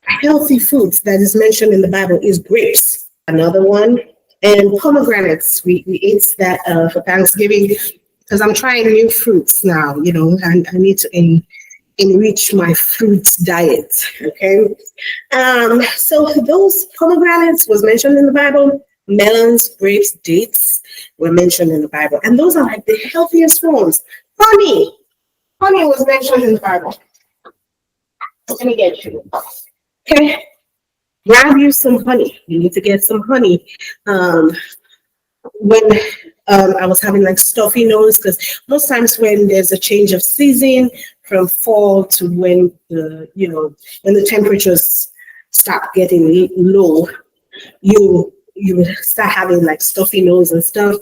healthy foods that is mentioned in the Bible is grapes, another one, and pomegranates. We ate that for Thanksgiving because I'm trying new fruits now, and I need to enrich my fruit diet. Okay, so those pomegranates was mentioned in the Bible. Melons, grapes, dates were mentioned in the Bible, and those are like the healthiest forms. Honey was mentioned in the Bible. Let me get you. Okay, grab you some honey. You need to get some honey. When I was having like stuffy nose, because most times when there's a change of season from fall to when the temperatures start getting low, you you would start having like stuffy nose and stuff.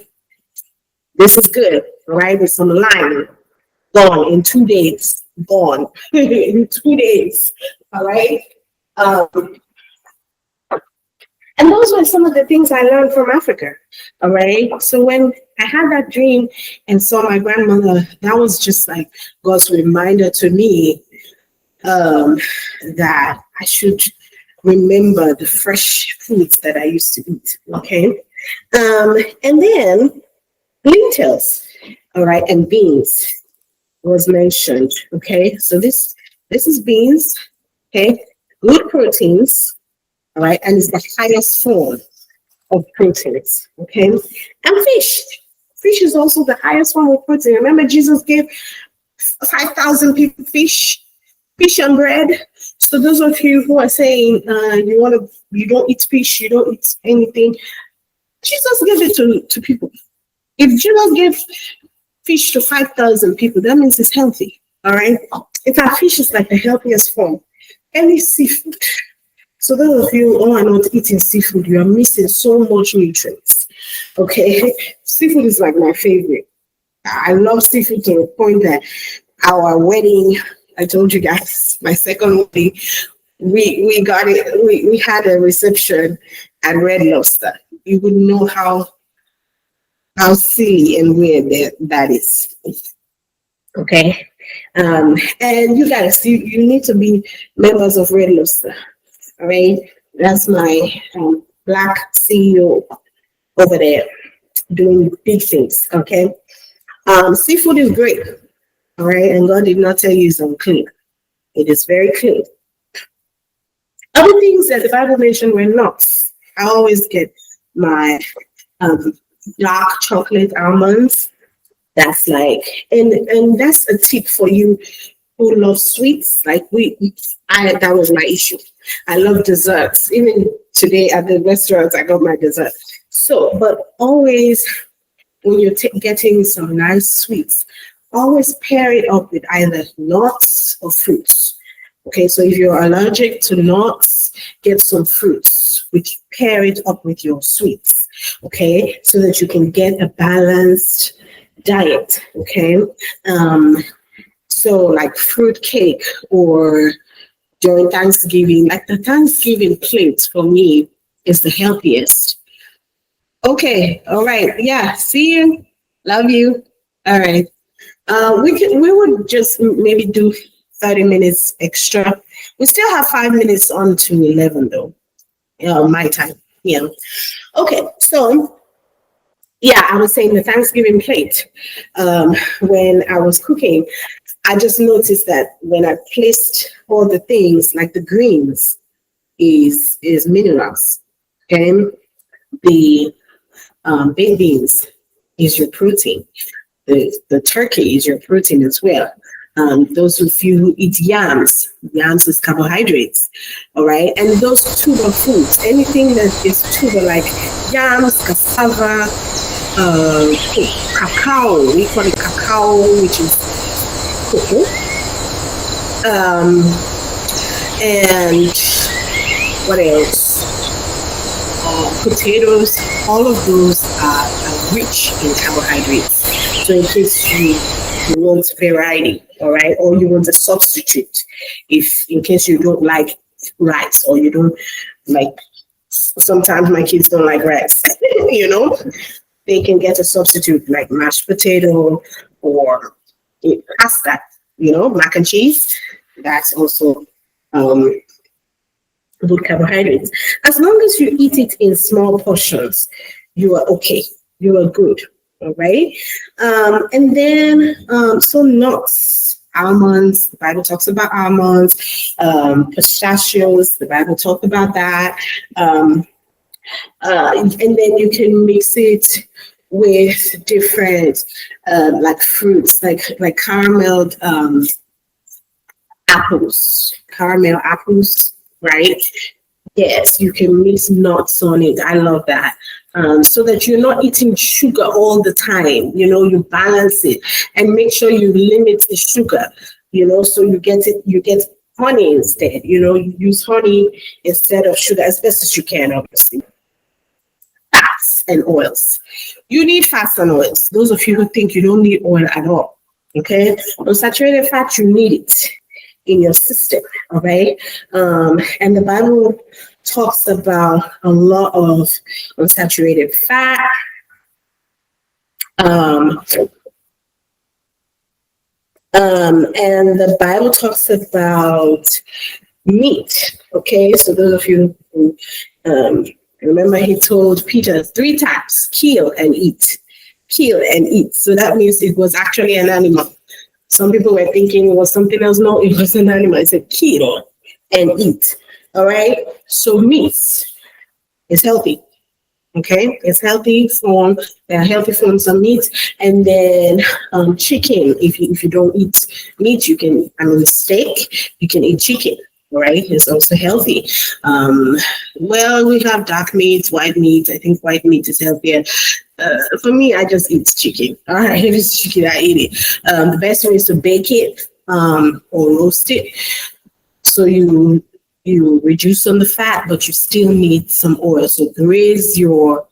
This is good, all right? With some lime, gone in 2 days, gone in 2 days, all right? And those were some of the things I learned from Africa, all right? So when I had that dream and saw my grandmother, that was just like God's reminder to me that I should remember the fresh foods that I used to eat, okay? And then lentils, all right, and beans was mentioned, okay? So this is beans, okay? Good proteins, all right, and it's the highest form of proteins, okay? And fish. Fish is also the highest form of protein. Remember, Jesus gave 5,000 people fish and bread. So those of you who are saying you don't eat fish, you don't eat anything, Jesus gave it to people. If Jesus gave fish to 5,000 people, that means it's healthy. All right. In fact, fish is like the healthiest form. Any seafood. So those of you who are not eating seafood, you are missing so much nutrients. Okay. Seafood is like my favorite. I love seafood to the point that our wedding, I told you guys, my second wedding, we got it. We had a reception at Red Lobster. You would know how silly and weird that is. Okay. And you guys, you need to be members of Red Lobster. All right. That's my black CEO over there doing big things. Okay. Seafood is great. All right. And God did not tell you it's unclean. It is very clean. Other things that the Bible mentioned were nuts. I always get my dark chocolate almonds. That's like, and that's a tip for you who love sweets. Like that was my issue. I love desserts. Even today at the restaurant, I got my dessert. So, but always when you're getting some nice sweets, always pair it up with either nuts or fruits. Okay, so if you're allergic to nuts, get some fruits, which pair it up with your sweets. Okay, so that you can get a balanced diet. Okay, so like fruit cake, or during Thanksgiving, like the Thanksgiving plate for me is the healthiest. Okay, all right, yeah, see you, love you. All right, we would just maybe do 30 minutes extra. We still have 5 minutes on to 11 though. My time. Yeah. Okay. So yeah, I was saying the Thanksgiving plate. When I was cooking, I just noticed that when I placed all the things, like the greens is minerals. Okay. The baked beans is your protein. The turkey is your protein as well. Those of you who eat yams is carbohydrates, all right? And those tuber foods, anything that is tuber, like yams, cassava, cacao, we call it cacao, which is cocoa, and what else? Potatoes, all of those are rich in carbohydrates. So in case you want variety, all right, or you want a substitute, if in case you don't like rice, or you don't like, sometimes my kids don't like rice, they can get a substitute like mashed potato or pasta, mac and cheese. That's also good carbohydrates. As long as you eat it in small portions, you are okay. You are good. All right. And then so nuts, almonds, the Bible talks about almonds, pistachios, the Bible talks about that. And then you can mix it with different like fruits, like caramel apples, right? Yes, you can mix nuts on it. I love that. So that you're not eating sugar all the time, you balance it and make sure you limit the sugar, so you get honey instead, you use honey instead of sugar as best as you can, obviously. and oils. You need fats and oils. Those of you who think you don't need oil at all, okay? Unsaturated fat, you need it in your system, all right? And the Bible talks about a lot of unsaturated fat. And the Bible talks about meat, okay? So those of you who remember, he told Peter 3 times, kill and eat. Kill and eat. So that means it was actually an animal. Some people were thinking it was something else. No, it was an animal. It said kill and eat. All right? So meat is healthy. Okay, it's healthy form. There are healthy forms of meat, and then chicken. If you don't eat meat, you can. Steak. You can eat chicken. Right, it's also healthy. Well, we have dark meat, white meat. I think white meat is healthier. For me, I just eat chicken. All right, if it's chicken, I eat it. The best way is to bake it or roast it. So you reduce on the fat, but you still need some oil. So raise your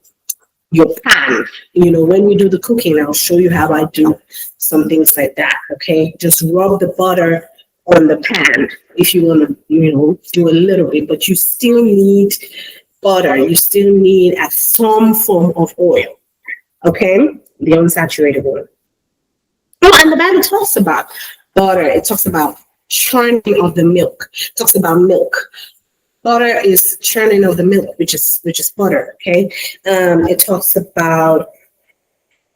pan. When we do the cooking, I'll show you how I do some things like that. Okay, just rub the butter on the pan if you want to, do a little bit, but you still need butter. You still need some form of oil. Okay, the unsaturated oil. Oh, and the Bible talks about butter. It talks about churning of the milk. It talks about milk. Butter is churning of the milk, which is butter. Okay, it talks about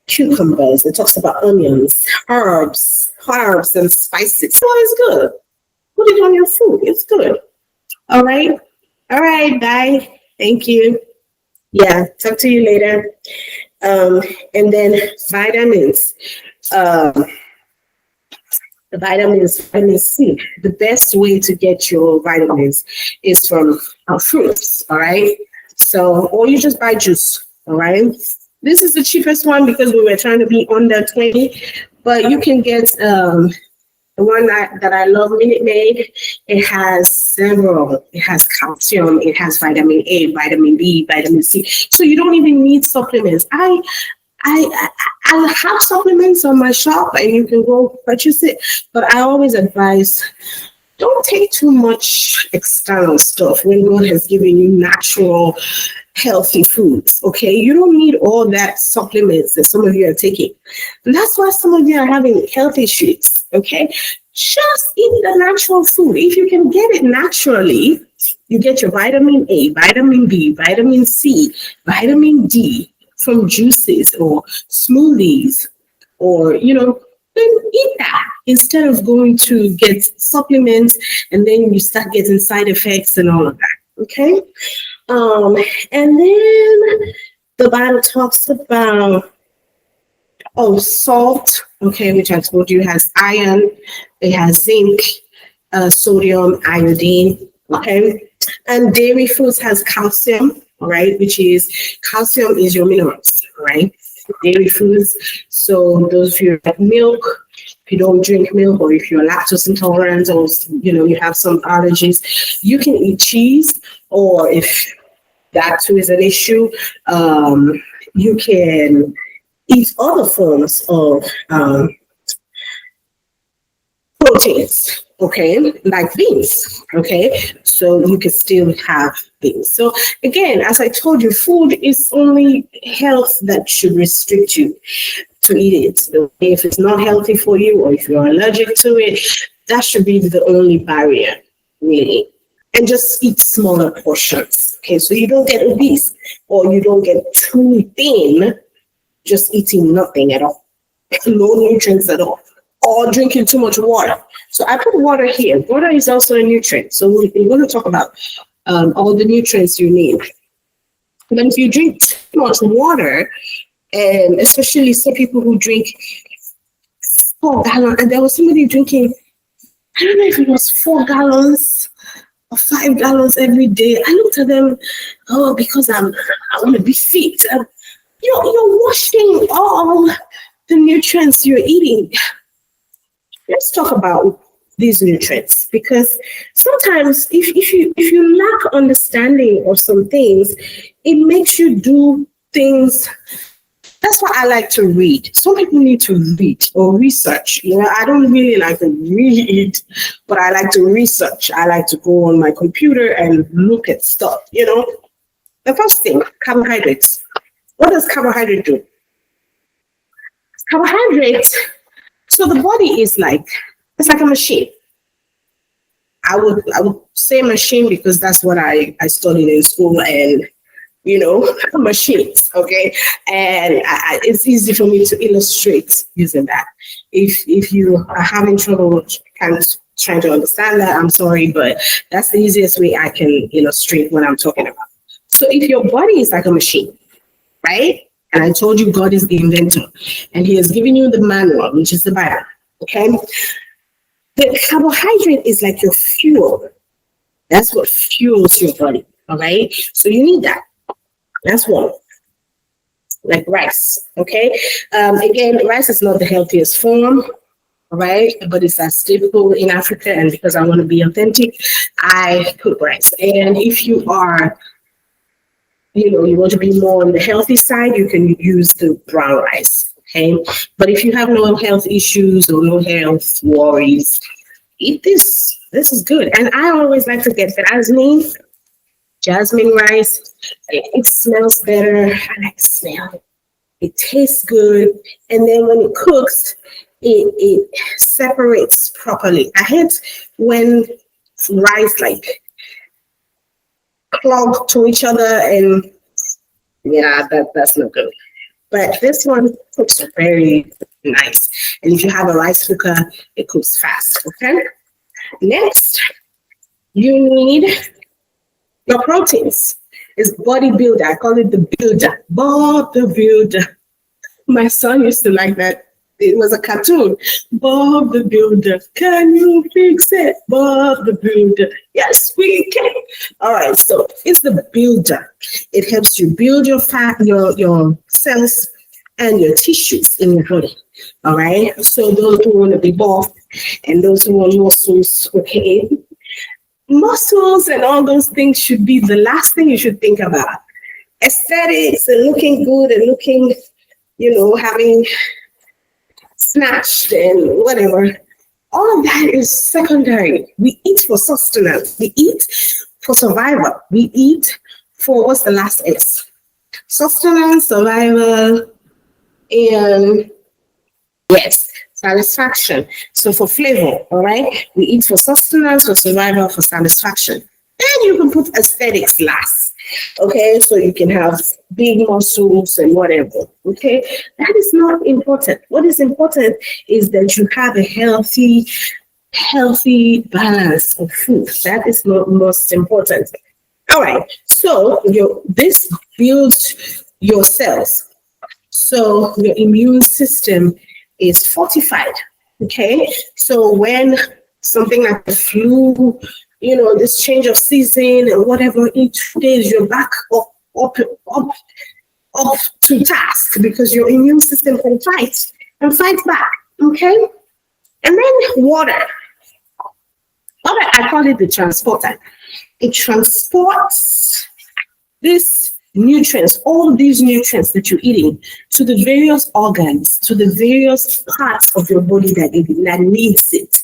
cucumbers. It talks about onions, herbs, and spices. So it's good. Put it on your food. It's good. All right. Bye. Thank you. Yeah. Talk to you later. And then vitamins. The vitamin C. The best way to get your vitamins is from fruits. All right. So, or you just buy juice. All right. This is the cheapest one because we were trying to be under 20, but you can get the one that I love, Minute Maid. It has several. It has calcium. It has vitamin A, vitamin B, vitamin C. So you don't even need supplements. I have supplements on my shop, and you can go purchase it. But I always advise, don't take too much external stuff when God has given you natural, healthy foods. Okay, you don't need all that supplements that some of you are taking, and that's why some of you are having health issues. Okay, just eat the natural food. If you can get it naturally, you get your vitamin A, vitamin B, vitamin C, vitamin D from juices or smoothies, or then eat that instead of going to get supplements and then you start getting side effects and all of that. Okay. And then the Bible talks about salt, okay, which I told you has iron, it has zinc, sodium, iodine, okay, and dairy foods has calcium, right, which is calcium is your minerals, right? Dairy foods. So those of you who have milk, if you don't drink milk, or if you're lactose intolerant, or you have some allergies, you can eat cheese, or if that too is an issue, you can eat other forms of proteins, okay, like beans, okay, so you can still have beans. So again, as I told you, food is only health that should restrict you to eat it. So if it's not healthy for you, or if you're allergic to it, that should be the only barrier, really. And just eat smaller portions, okay, so you don't get obese or you don't get too thin just eating nothing at all, no nutrients at all, or drinking too much water. So I put water here. Water is also a nutrient, so we're going to talk about all the nutrients you need. But if you drink too much water, and especially some people who drink 4 gallons, and there was somebody drinking, I don't know if it was 4 gallons or 5 gallons every day. I looked at them, because I want to be fit. You're washing all the nutrients you're eating. Let's talk about these nutrients, because sometimes if you lack understanding of some things, it makes you do things. That's why I like to read. Some people need to read or research. I don't really like to read, but I like to research. I like to go on my computer and look at stuff. The first thing, carbohydrates. What does carbohydrate do? Carbohydrates. So the body is it's like a machine. I would say machine because that's what I studied in school, and machines, okay? And it's easy for me to illustrate using that. If you are having trouble trying to understand that, I'm sorry, but that's the easiest way I can illustrate what I'm talking about. So if your body is like a machine, right? And I told you God is the inventor, and he has given you the manual, which is the Bible, okay? The carbohydrate is like your fuel. That's what fuels your body, all right? So you need that. That's one. Like rice, okay? Again, rice is not the healthiest form, all right? But it's a staple in Africa, and because I want to be authentic, I cook rice. And if you are, you want to be more on the healthy side, you can use the brown rice, okay? But if you have no health issues or no health worries, eat this. This is good. And I always like to get jasmine rice. It smells better. I like the smell. It tastes good. And then when it cooks, it separates properly. I hate when rice clog to each other, and that's not good. But this one cooks very nice. And if you have a rice cooker, it cooks fast, okay? Next, you need your proteins. It's bodybuilder. I call it the builder. Bob the Builder. My son used to like that. It was a cartoon. Bob the Builder. Can you fix it? Bob the Builder. Yes, we can. All right. So it's the builder. It helps you build your fat, your cells, and your tissues in your body. All right. So those who want to be buff and those who want muscles, okay. Muscles and all those things should be the last thing you should think about. Aesthetics and looking good and looking, having snatched and whatever. All of that is secondary. We eat for sustenance. We eat for survival. We eat for what's the last S? Sustenance, survival, and yes, satisfaction. So for flavor, all right? We eat for sustenance, for survival, for satisfaction. And you can put aesthetics last, okay? So you can have big muscles and whatever, okay? That is not important. What is important is that you have a healthy balance of food. That is most important. All right, so this builds your cells. So your immune system is fortified, okay? So when something like the flu, this change of season and whatever, in 2 days you're back up to task because your immune system can fight back, okay? And then water, I call it the transporter. It transports these nutrients, all these nutrients that you're eating, to the various organs, to the various parts of your body that needs it.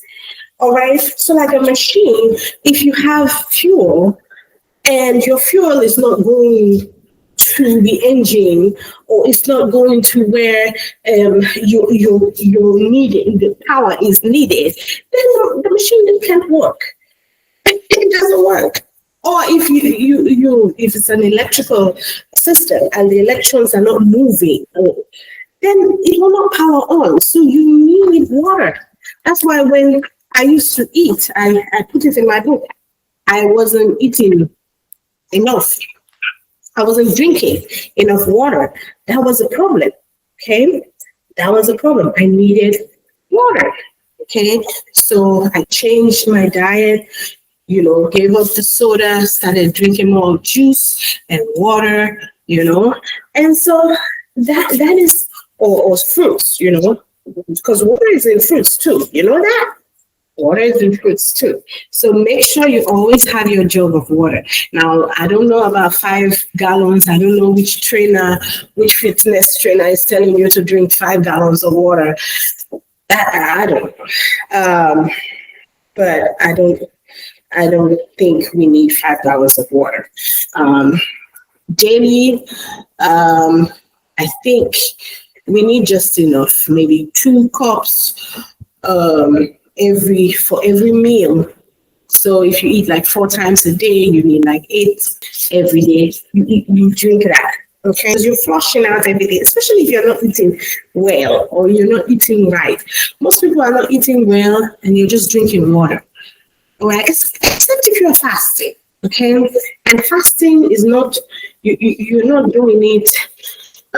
All right. So like a machine, if you have fuel and your fuel is not going to the engine, or it's not going to where you're needed, the power is needed, then the machine can't work. It doesn't work. Or if if it's an electrical system and the electrons are not moving, then it will not power on. So you need water. That's why when I used to eat, I put it in my book, I wasn't eating enough. I wasn't drinking enough water. That was a problem. Okay, that was a problem. I needed water. Okay, so I changed my diet. Gave up the soda, started drinking more juice and water, and so that is, or fruits, because water is in fruits too, you know that? Water is in fruits too. So make sure you always have your jug of water. Now, I don't know about 5 gallons. I don't know which fitness trainer is telling you to drink 5 gallons of water. I don't know. But I don't think we need 5 gallons of water. Daily, I think we need just enough, maybe 2 cups for every meal. So if you eat like 4 times a day, you need like 8 every day. You drink that. Okay, because you're flushing out everything, especially if you're not eating well or you're not eating right. Most people are not eating well and you're just drinking water. All right, except if you're fasting. Okay, and fasting is not, you're not doing it.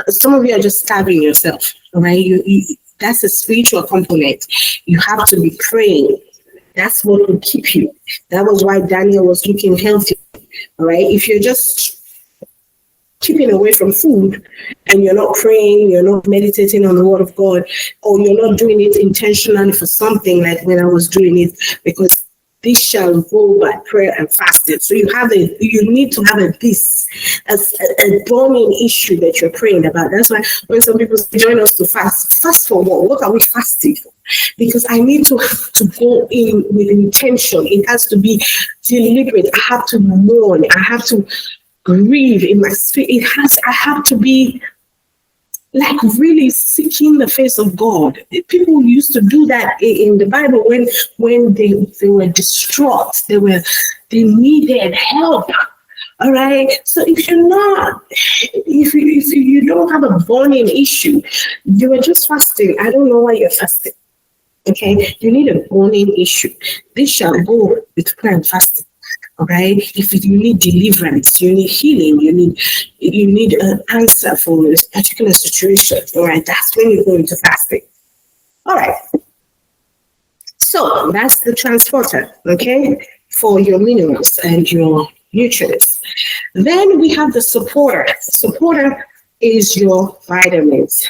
Some of you are just starving yourself. All right, that's a spiritual component. You have to be praying. That's what will keep you. That was why Daniel was looking healthy. All right, if you're just keeping away from food and you're not praying, you're not meditating on the word of God, or you're not doing it intentionally for something, like when I was doing it, because this shall go by prayer and fasting. So you need to have a burning issue that you're praying about. That's why when some people join us to fast for what? What are we fasting for? Because I need to go in with intention. It has to be deliberate. I have to mourn. I have to grieve in my spirit. I have to be like really seeking the face of God. People used to do that in the Bible when they were distraught. They needed help. All right. So if you don't have a burning issue, you are just fasting. I don't know why you're fasting. Okay. You need a burning issue. This shall go with prayer and fasting. All right. If you need deliverance, you need healing, you need an answer for this particular situation. All right. That's when you go into fasting. All right. So that's the transporter, okay, for your minerals and your nutrients. Then we have the supporter. Supporter is your vitamins.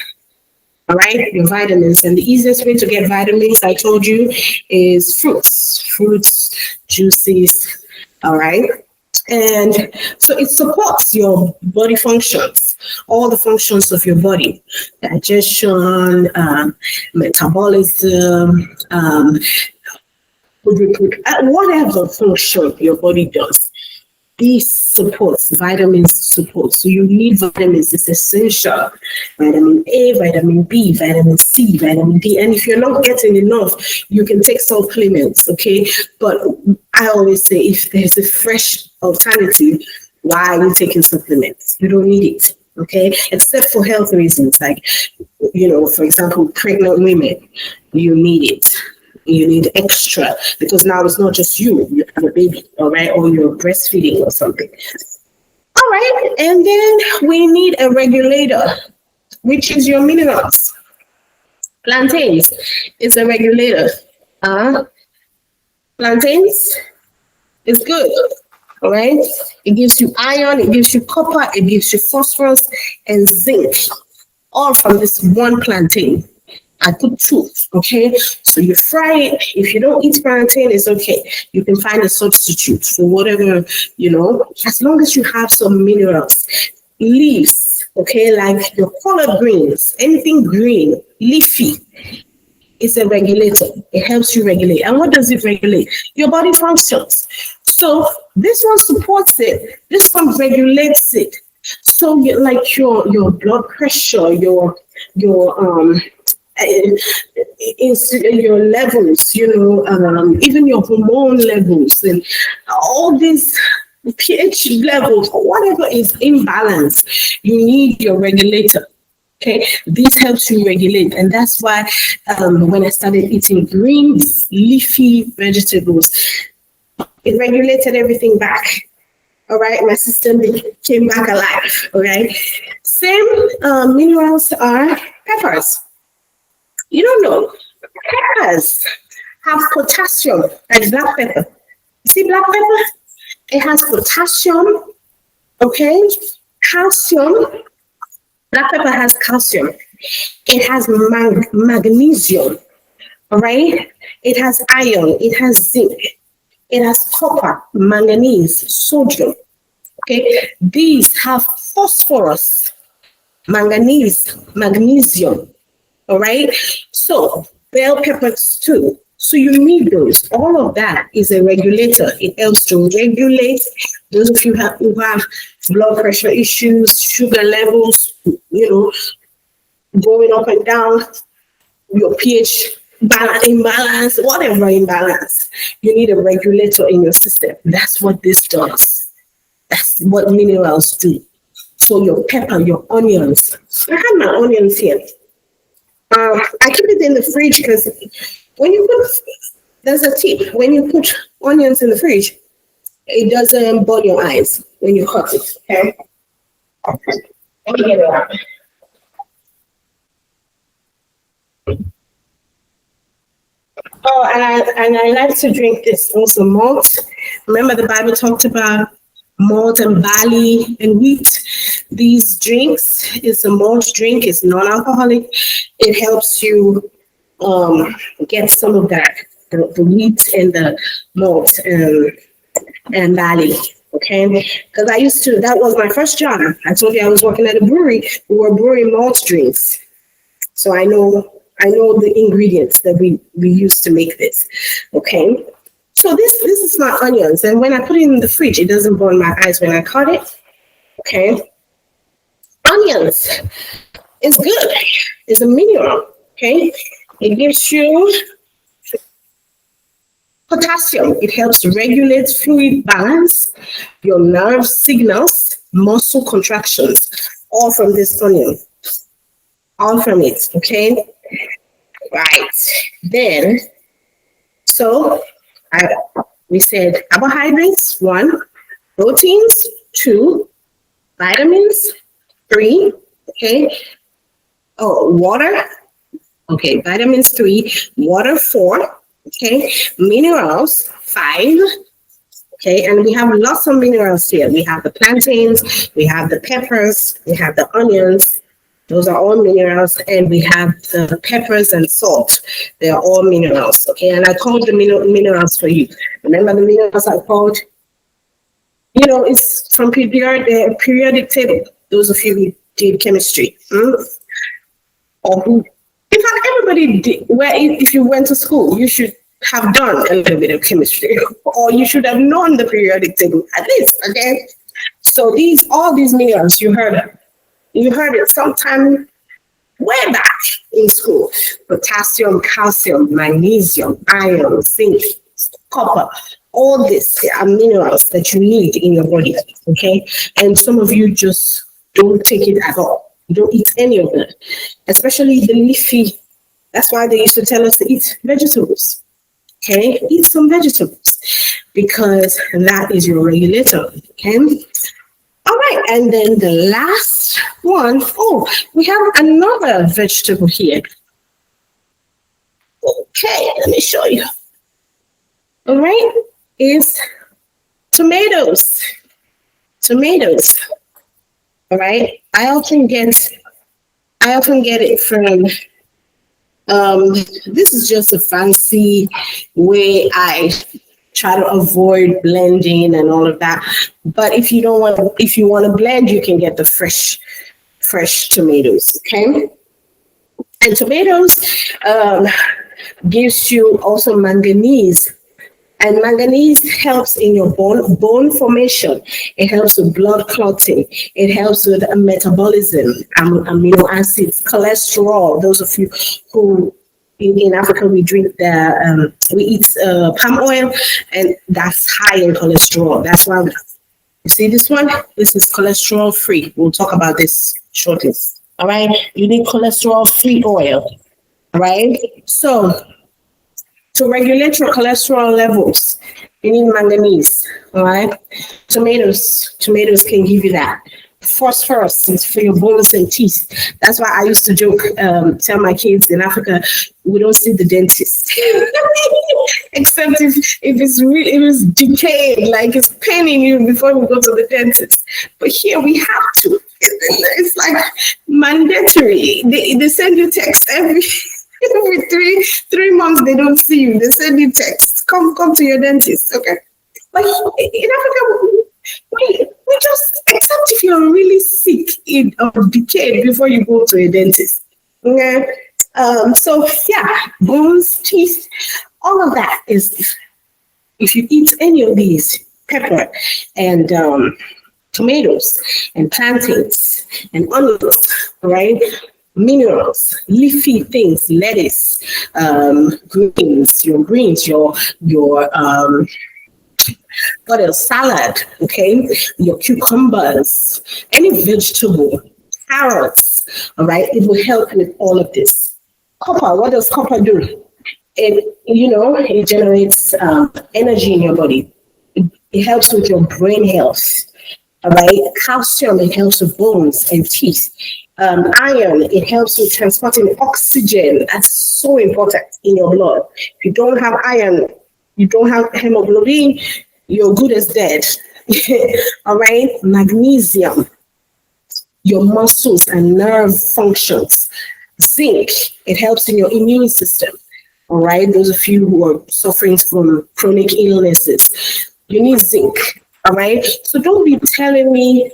All right, your vitamins. And the easiest way to get vitamins, I told you, is fruits, juices. All right. And so it supports your body functions, all the functions of your body, digestion, metabolism, whatever function your body does. These supports, vitamins support. So you need vitamins, it's essential. Vitamin A, vitamin B, vitamin C, vitamin D. And if you're not getting enough, you can take supplements, okay? But I always say if there's a fresh alternative, why are you taking supplements? You don't need it, okay? Except for health reasons, like, for example, pregnant women, you need it. You need extra because now it's not just you have a baby, all right, or you're breastfeeding or something. All right, and then we need a regulator, which is your minerals. Plantains is a regulator. Plantains is good, all right? It gives you iron, it gives you copper, it gives you phosphorus and zinc, all from this one plantain. I put 2, okay? So you fry it. If you don't eat plantain, it's okay. You can find a substitute for whatever, as long as you have some minerals. Leaves, okay, like your collard greens, anything green, leafy, is a regulator. It helps you regulate. And what does it regulate? Your body functions. So this one supports it. This one regulates it. So like your blood pressure, your levels, even your hormone levels and all these pH levels, whatever is imbalanced, you need your regulator. Okay, this helps you regulate, and that's why when I started eating green leafy vegetables, it regulated everything back. All right, my system came back alive. All right, same minerals are peppers. You don't know, peppers have potassium, like black pepper. See black pepper? It has potassium, okay? Calcium. Black pepper has calcium. It has magnesium, All right. It has iron. It has zinc. It has copper, manganese, sodium. Okay. These have phosphorus, manganese, magnesium. All right. So bell peppers too. So you need those. All of that is a regulator. It helps to regulate those of you who have blood pressure issues, sugar levels, going up and down, your pH imbalance, whatever imbalance. You need a regulator in your system. That's what this does. That's what minerals do. So your pepper, your onions. I have my onions here. I keep it in the fridge because when you put, there's a tip. When you put onions in the fridge, it doesn't burn your eyes when you cut it. Okay. Let me get it out. Oh, and I like to drink this also malt. Remember the Bible talked about malt and barley and wheat. These drinks is a malt drink. It's non-alcoholic. It helps you get some of that, the wheat and the malt and barley. Okay, because that was my first job. I told you I was working at a brewery. We were brewing malt drinks, so I know the ingredients that we use to make this. Okay, so this is my onions, and when I put it in the fridge, it doesn't burn my eyes when I cut it. Okay, onions is good. It's a mineral. Okay, it gives you potassium. It helps to regulate fluid balance, your nerve signals, muscle contractions, all from this onion. All from it. Okay. Right. Then, so we said carbohydrates, 1, proteins, 2, vitamins, 3, okay. Oh, water, okay, vitamins 3, water 4, okay, minerals 5, okay, and we have lots of minerals here. We have the plantains, we have the peppers, we have the onions. Those are all minerals, and we have the peppers and salt. They are all minerals, okay? And I called the minerals for you. Remember the minerals I called? It's from periodic table. Those of you who did chemistry. Or who, in fact, everybody did. Where if you went to school, you should have done a little bit of chemistry, or you should have known the periodic table at least, okay? So all these minerals, you heard it sometime way back in school. Potassium, calcium, magnesium, iron, zinc, copper. All this are minerals that you need in your body, okay? And some of you just don't take it at all. You don't eat any of it, especially the leafy. That's why they used to tell us to eat vegetables, okay? Eat some vegetables because that is your regulator, okay? All right, and then the last one, we have another vegetable here. Okay, let me show you. All right, is tomatoes. Tomatoes. All right, I often get it from, this is just a fancy way I try to avoid blending and all of that. But if you want to blend, you can get the fresh tomatoes, okay? And tomatoes gives you also manganese. And manganese helps in your bone formation. It helps with blood clotting. It helps with metabolism, amino acids, cholesterol. Those of you who in Africa, we eat palm oil, and that's high in cholesterol. That's why you see this one? This is cholesterol free. We'll talk about this shortly. All right. You need cholesterol free oil. All right. So to regulate your cholesterol levels, you need manganese. All right. Tomatoes can give you that. Phosphorus is for your bones and teeth. That's why I used to joke, tell my kids in Africa, we don't see the dentist. Except if it's decayed, like it's paining you before we go to the dentist. But here we have to. It's like mandatory. They send you text Every three months they don't see you. They send you text. Come to your dentist. Okay. But in Africa, we just except if you're really sick or decayed before you go to a dentist. Okay. So yeah, bones, teeth, all of that is if you eat any of these, pepper and tomatoes and plantains and onions, right? Minerals, leafy things, lettuce, greens, your what else? Salad, okay? Your cucumbers, any vegetable, carrots, all right? It will help with all of this. Copper, what does copper do? It generates energy in your body. It helps with your brain health. All right, calcium, it helps with bones and teeth. Iron, it helps with transporting oxygen. That's so important in your blood. If you don't have iron, you don't have hemoglobin, you're good as dead. All right, magnesium, your muscles and nerve functions. Zinc, it helps in your immune system. All right, those of you who are suffering from chronic illnesses, you need zinc. All right, so don't be telling me,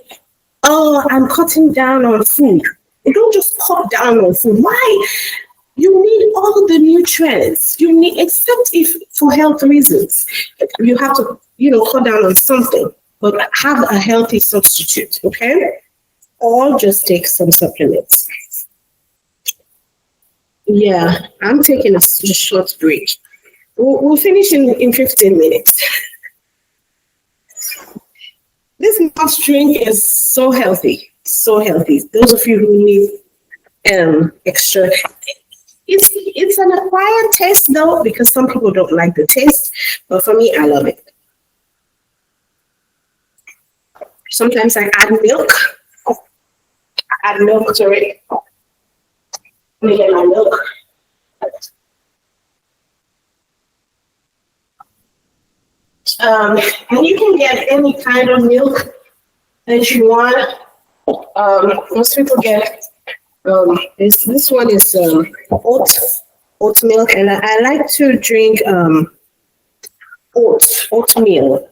oh, I'm cutting down on food. You don't just cut down on food. Why? You need all the nutrients. You need, except if for health reasons, you have to, cut down on something, but have a healthy substitute, okay? Or just take some supplements. Yeah, I'm taking a short break. We'll finish in 15 minutes. This mouth drink is so healthy, so healthy. Those of you who need extra, it's an acquired taste though, because some people don't like the taste, but for me, I love it. Sometimes I add milk. I add milk to it. Let me get my milk. And you can get any kind of milk that you want. Most people get this one is oat milk, and I like to drink oatmeal.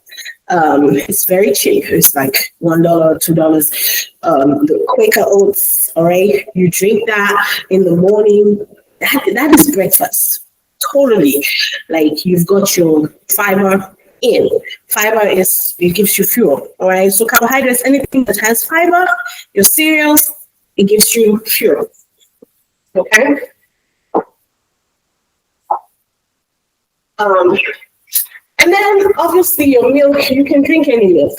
It's very cheap. It's like $1 or $2. The Quaker oats. All right, you drink that in the morning. That is breakfast. Totally, like you've got your fiber in. Fiber it gives you fuel. All right, so carbohydrates, anything that has fiber, your cereals, it gives you fuel. Okay. And then obviously your milk, you can drink any milk.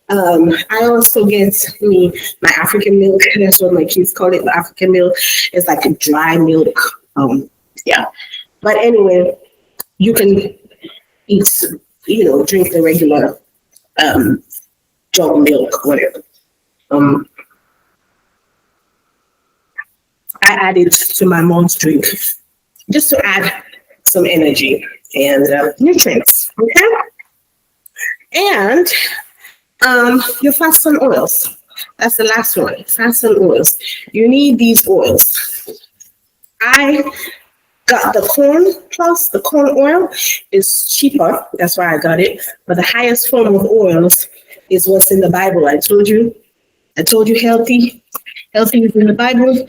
I also get me my African milk. That's what my kids call it. African milk. It's like a dry milk. Yeah. But anyway, you can eat, drink the regular jug milk, whatever. I add it to my mom's drink just to add some energy and nutrients. Okay. And your fats and oils. That's the last one. Fats and oils. You need these oils. I got the corn plus. The corn oil is cheaper. That's why I got it. But the highest form of oils is what's in the Bible. I told you healthy. Healthy is in the Bible.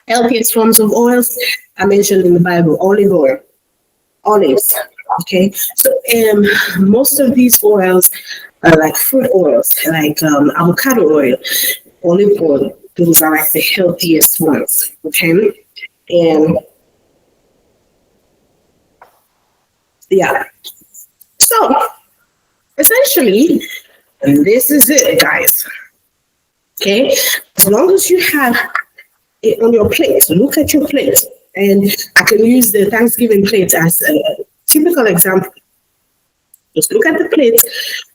Healthiest forms of oils are mentioned in the Bible. Olive oil. Olives. Okay. So most of these oils are like fruit oils, like avocado oil, olive oil. Those are like the healthiest ones. Okay. And yeah. So essentially, this is it, guys. Okay. As long as you have it on your plate, look at your plate. And I can use the Thanksgiving plate as a typical example. Just look at the plate.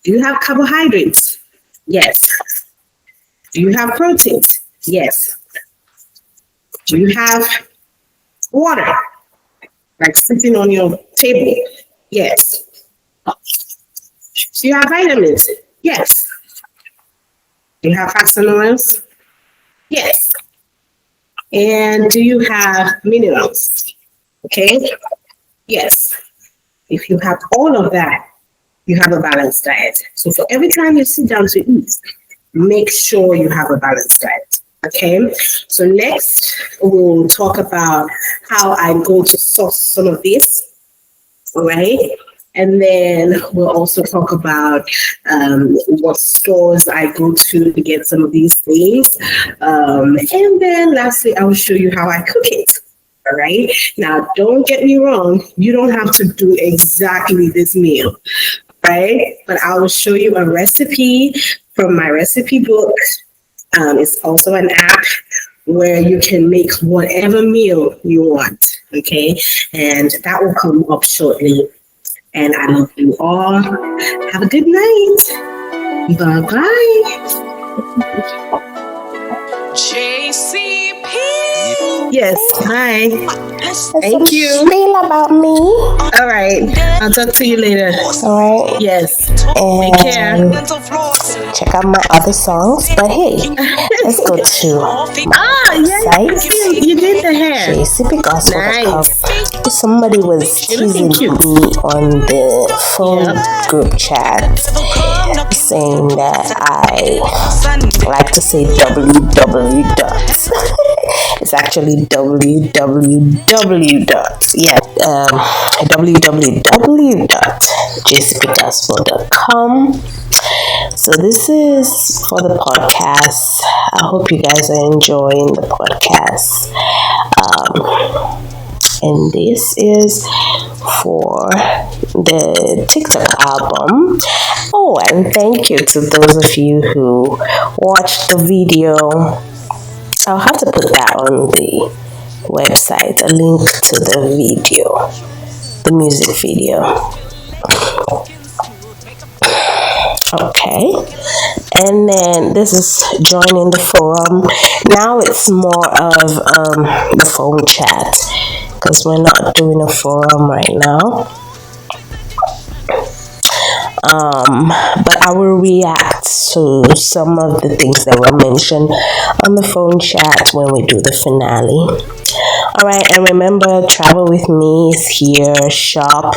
Do you have carbohydrates? Yes. Do you have proteins? Yes. Do you have water, like sitting on your table? Yes. Do you have vitamins? Yes. Do you have fats and oils? Yes. And do you have minerals? Okay. Yes. If you have all of that, you have a balanced diet. So for every time you sit down to eat, make sure you have a balanced diet. Okay. So next we'll talk about how I'm going to source some of this. All right. And then we'll also talk about what stores I go to get some of these things. And then lastly, I will show you how I cook it. All right. Now, don't get me wrong. You don't have to do exactly this meal, right? But I will show you a recipe from my recipe book. It's also an app where you can make whatever meal you want. Okay. And that will come up shortly. And I love you all. Have a good night. Bye-bye. JCP. Yes, hi. Thank you. Spiel about me. All right. I'll talk to you later. All right. Yes. And take care. Check out my other songs. But hey, let's go to yes. You did the hair. JCPGospel.com. Nice. Somebody was teasing me on the phone group chat, saying that I like to say www dots. It's actually www.jcpgospel.com. So this is for the podcast. I hope you guys are enjoying the podcast. And this is for the TikTok album. Oh, and thank you to those of you who watched the video. I'll have to put that on the website, a link to the video, the music video. Okay. And then this is joining the forum. Now it's more of the phone chat, because we're not doing a forum right now. But I will react to some of the things that were mentioned on the phone chat when we do the finale. Alright, and remember, Travel With Me is here, shop.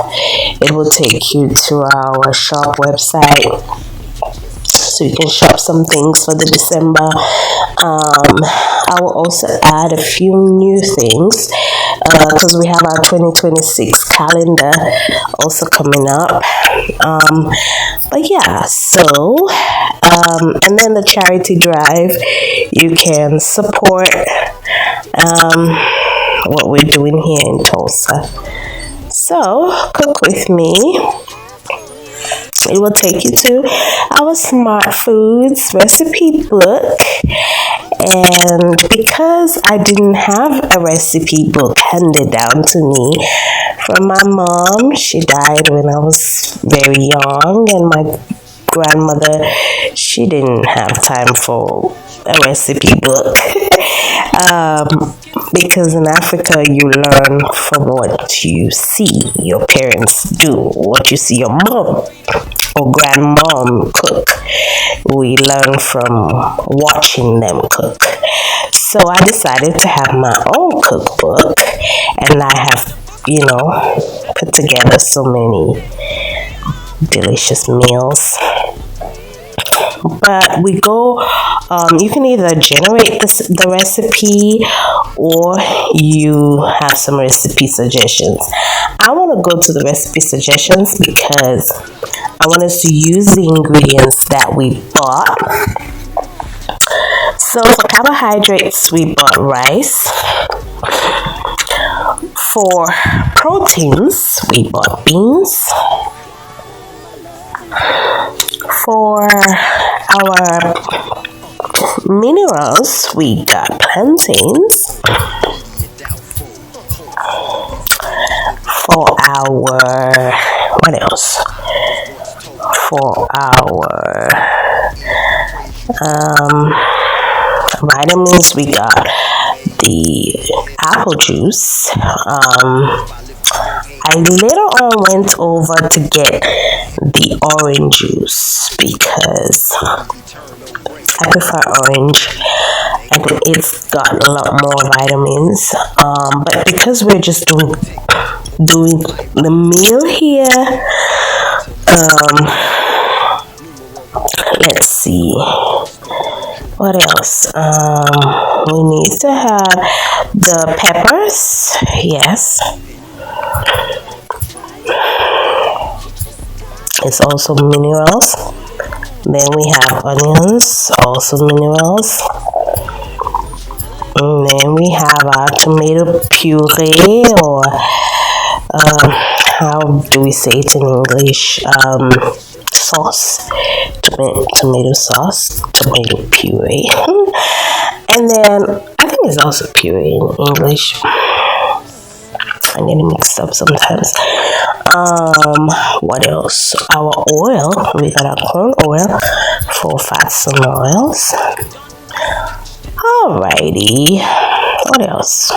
It will take you to our shop website, so you can shop some things for the December. I will also add a few new things, because we have our 2026 calendar also coming up. But yeah, so and then the charity drive, you can support what we're doing here in Tulsa. So cook with me. It will take you to our Smart Foods recipe book. And because I didn't have a recipe book handed down to me from my mom, she died when I was very young, and my grandmother, she didn't have time for a recipe book. Because in Africa, you learn from what you see your parents do, what you see your mom or grandmom cook. We learn from watching them cook. So I decided to have my own cookbook, and I have, put together so many delicious meals. But we go, you can either generate the recipe, or you have some recipe suggestions. I want to go to the recipe suggestions because I want us to use the ingredients that we bought. So for carbohydrates, we bought rice. For proteins, we bought beans. For our minerals, we got plantains. For our, what else? For our vitamins, we got the apple juice. I later on went over to get the orange juice because I prefer orange. and it's got a lot more vitamins. But because we're just doing the meal here, let's see what else. We need to have the peppers. Yes, it's also minerals. Then we have onions, also minerals. And then we have our tomato puree, or how do we say it in English? Sauce, tomato sauce, tomato puree. And then I think it's also puree in English. I get it mixed up sometimes. What else? Our oil. We got our corn oil, for fats and oils. Alrighty. What else?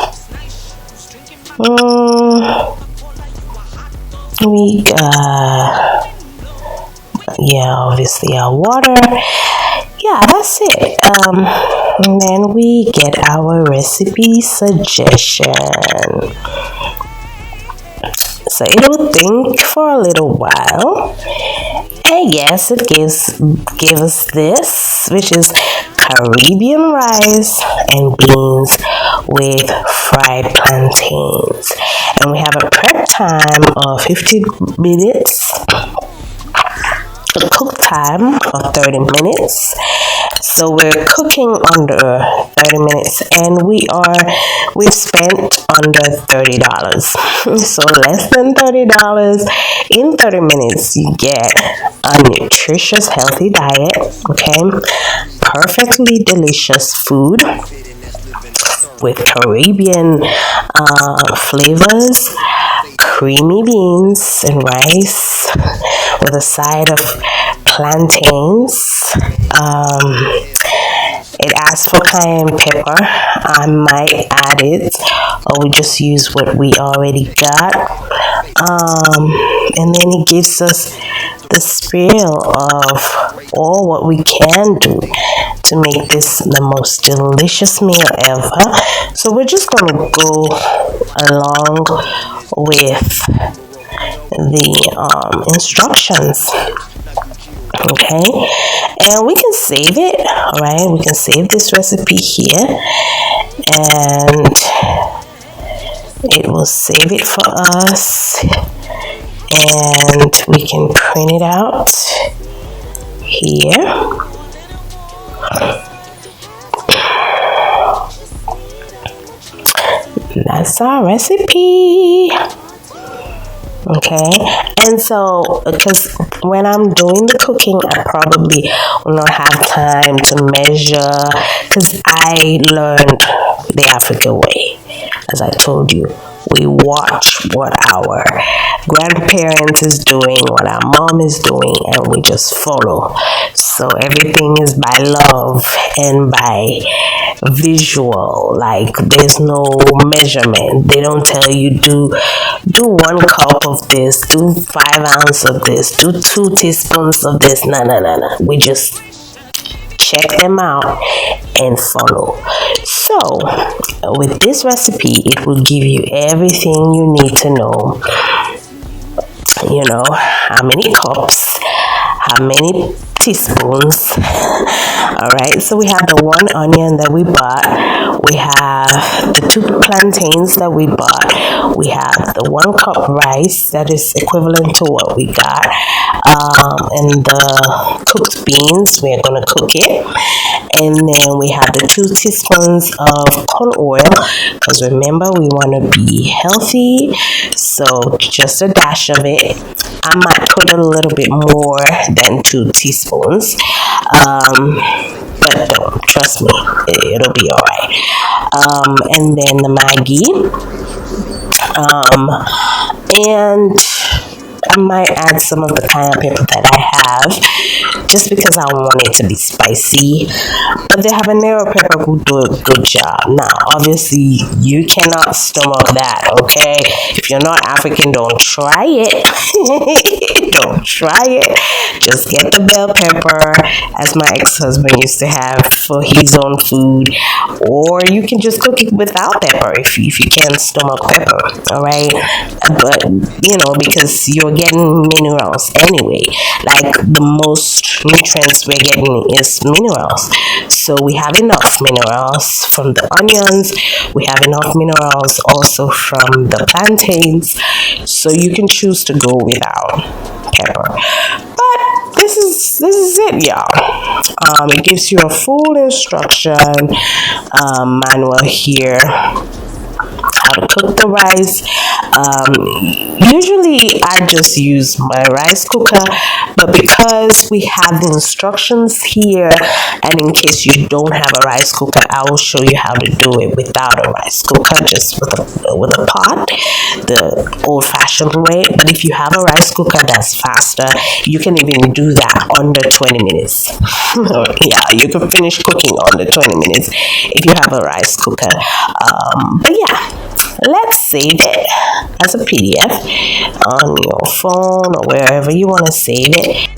We got, obviously our water. Yeah, that's it. And then we get our recipe suggestion. So it will think for a little while. And yes, it gives us this, which is Caribbean rice and beans with fried plantains. And we have a prep time of 50 minutes. A cook time of 30 minutes. So we're cooking under 30 minutes, and we've spent under $30. So less than $30 in 30 minutes, you get a nutritious, healthy diet. Okay, perfectly delicious food with Caribbean flavors, creamy beans and rice with a side of plantains. It asks for cayenne pepper. I might add it, or we just use what we already got. And then it gives us the spiel of all what we can do to make this the most delicious meal ever. So we're just going to go along with the instructions. Okay, and we can save it. All right, we can save this recipe here, and it will save it for us, and we can print it out here. That's our recipe. Okay, and so because when I'm doing the cooking, I probably will not have time to measure, because I learned the African way. As I told you, we watch what our grandparents is doing, what our mom is doing, and we just follow. So everything is by love and by visual. Like there's no measurement. They don't tell you do 1 cup of this, do 5 ounces of this, do 2 teaspoons of this. No. We just check them out and follow. So with this recipe, it will give you everything you need to know. You know, how many cups, how many teaspoons. All right, so we have the 1 onion that we bought, we have the 2 plantains that we bought, we have the 1 cup rice that is equivalent to what we got, and the cooked beans. We're gonna cook it, and then we have the 2 teaspoons of corn oil, because remember, we want to be healthy, so just a dash of it. I might put a little bit more than 2 teaspoons, but don't, trust me, it'll be all right. And then the Maggi, and I might add some of the cayenne pepper that I have just because I want it to be spicy. But the habanero pepper will do a good job. Now, obviously, you cannot stomach that, okay? If you're not African, don't try it. Don't try it. Just get the bell pepper, as my ex-husband used to have for his own food, or you can just cook it without pepper if you can't stomach pepper, all right? But, because you're getting minerals anyway. Like, the most nutrients we're getting is minerals. So we have enough minerals from the onions. We have enough minerals also from the plantains. So you can choose to go without pepper. But this is it, y'all. It gives you a full instruction manual here, how to cook the rice. Usually I just use my rice cooker, but because we have the instructions here, and in case you don't have a rice cooker, I will show you how to do it without a rice cooker, just with a pot, the old-fashioned way. But if you have a rice cooker, that's faster. You can even do that under 20 minutes. Yeah, you can finish cooking under 20 minutes if you have a rice cooker. But yeah, let's save it as a PDF on your phone or wherever you want to save it.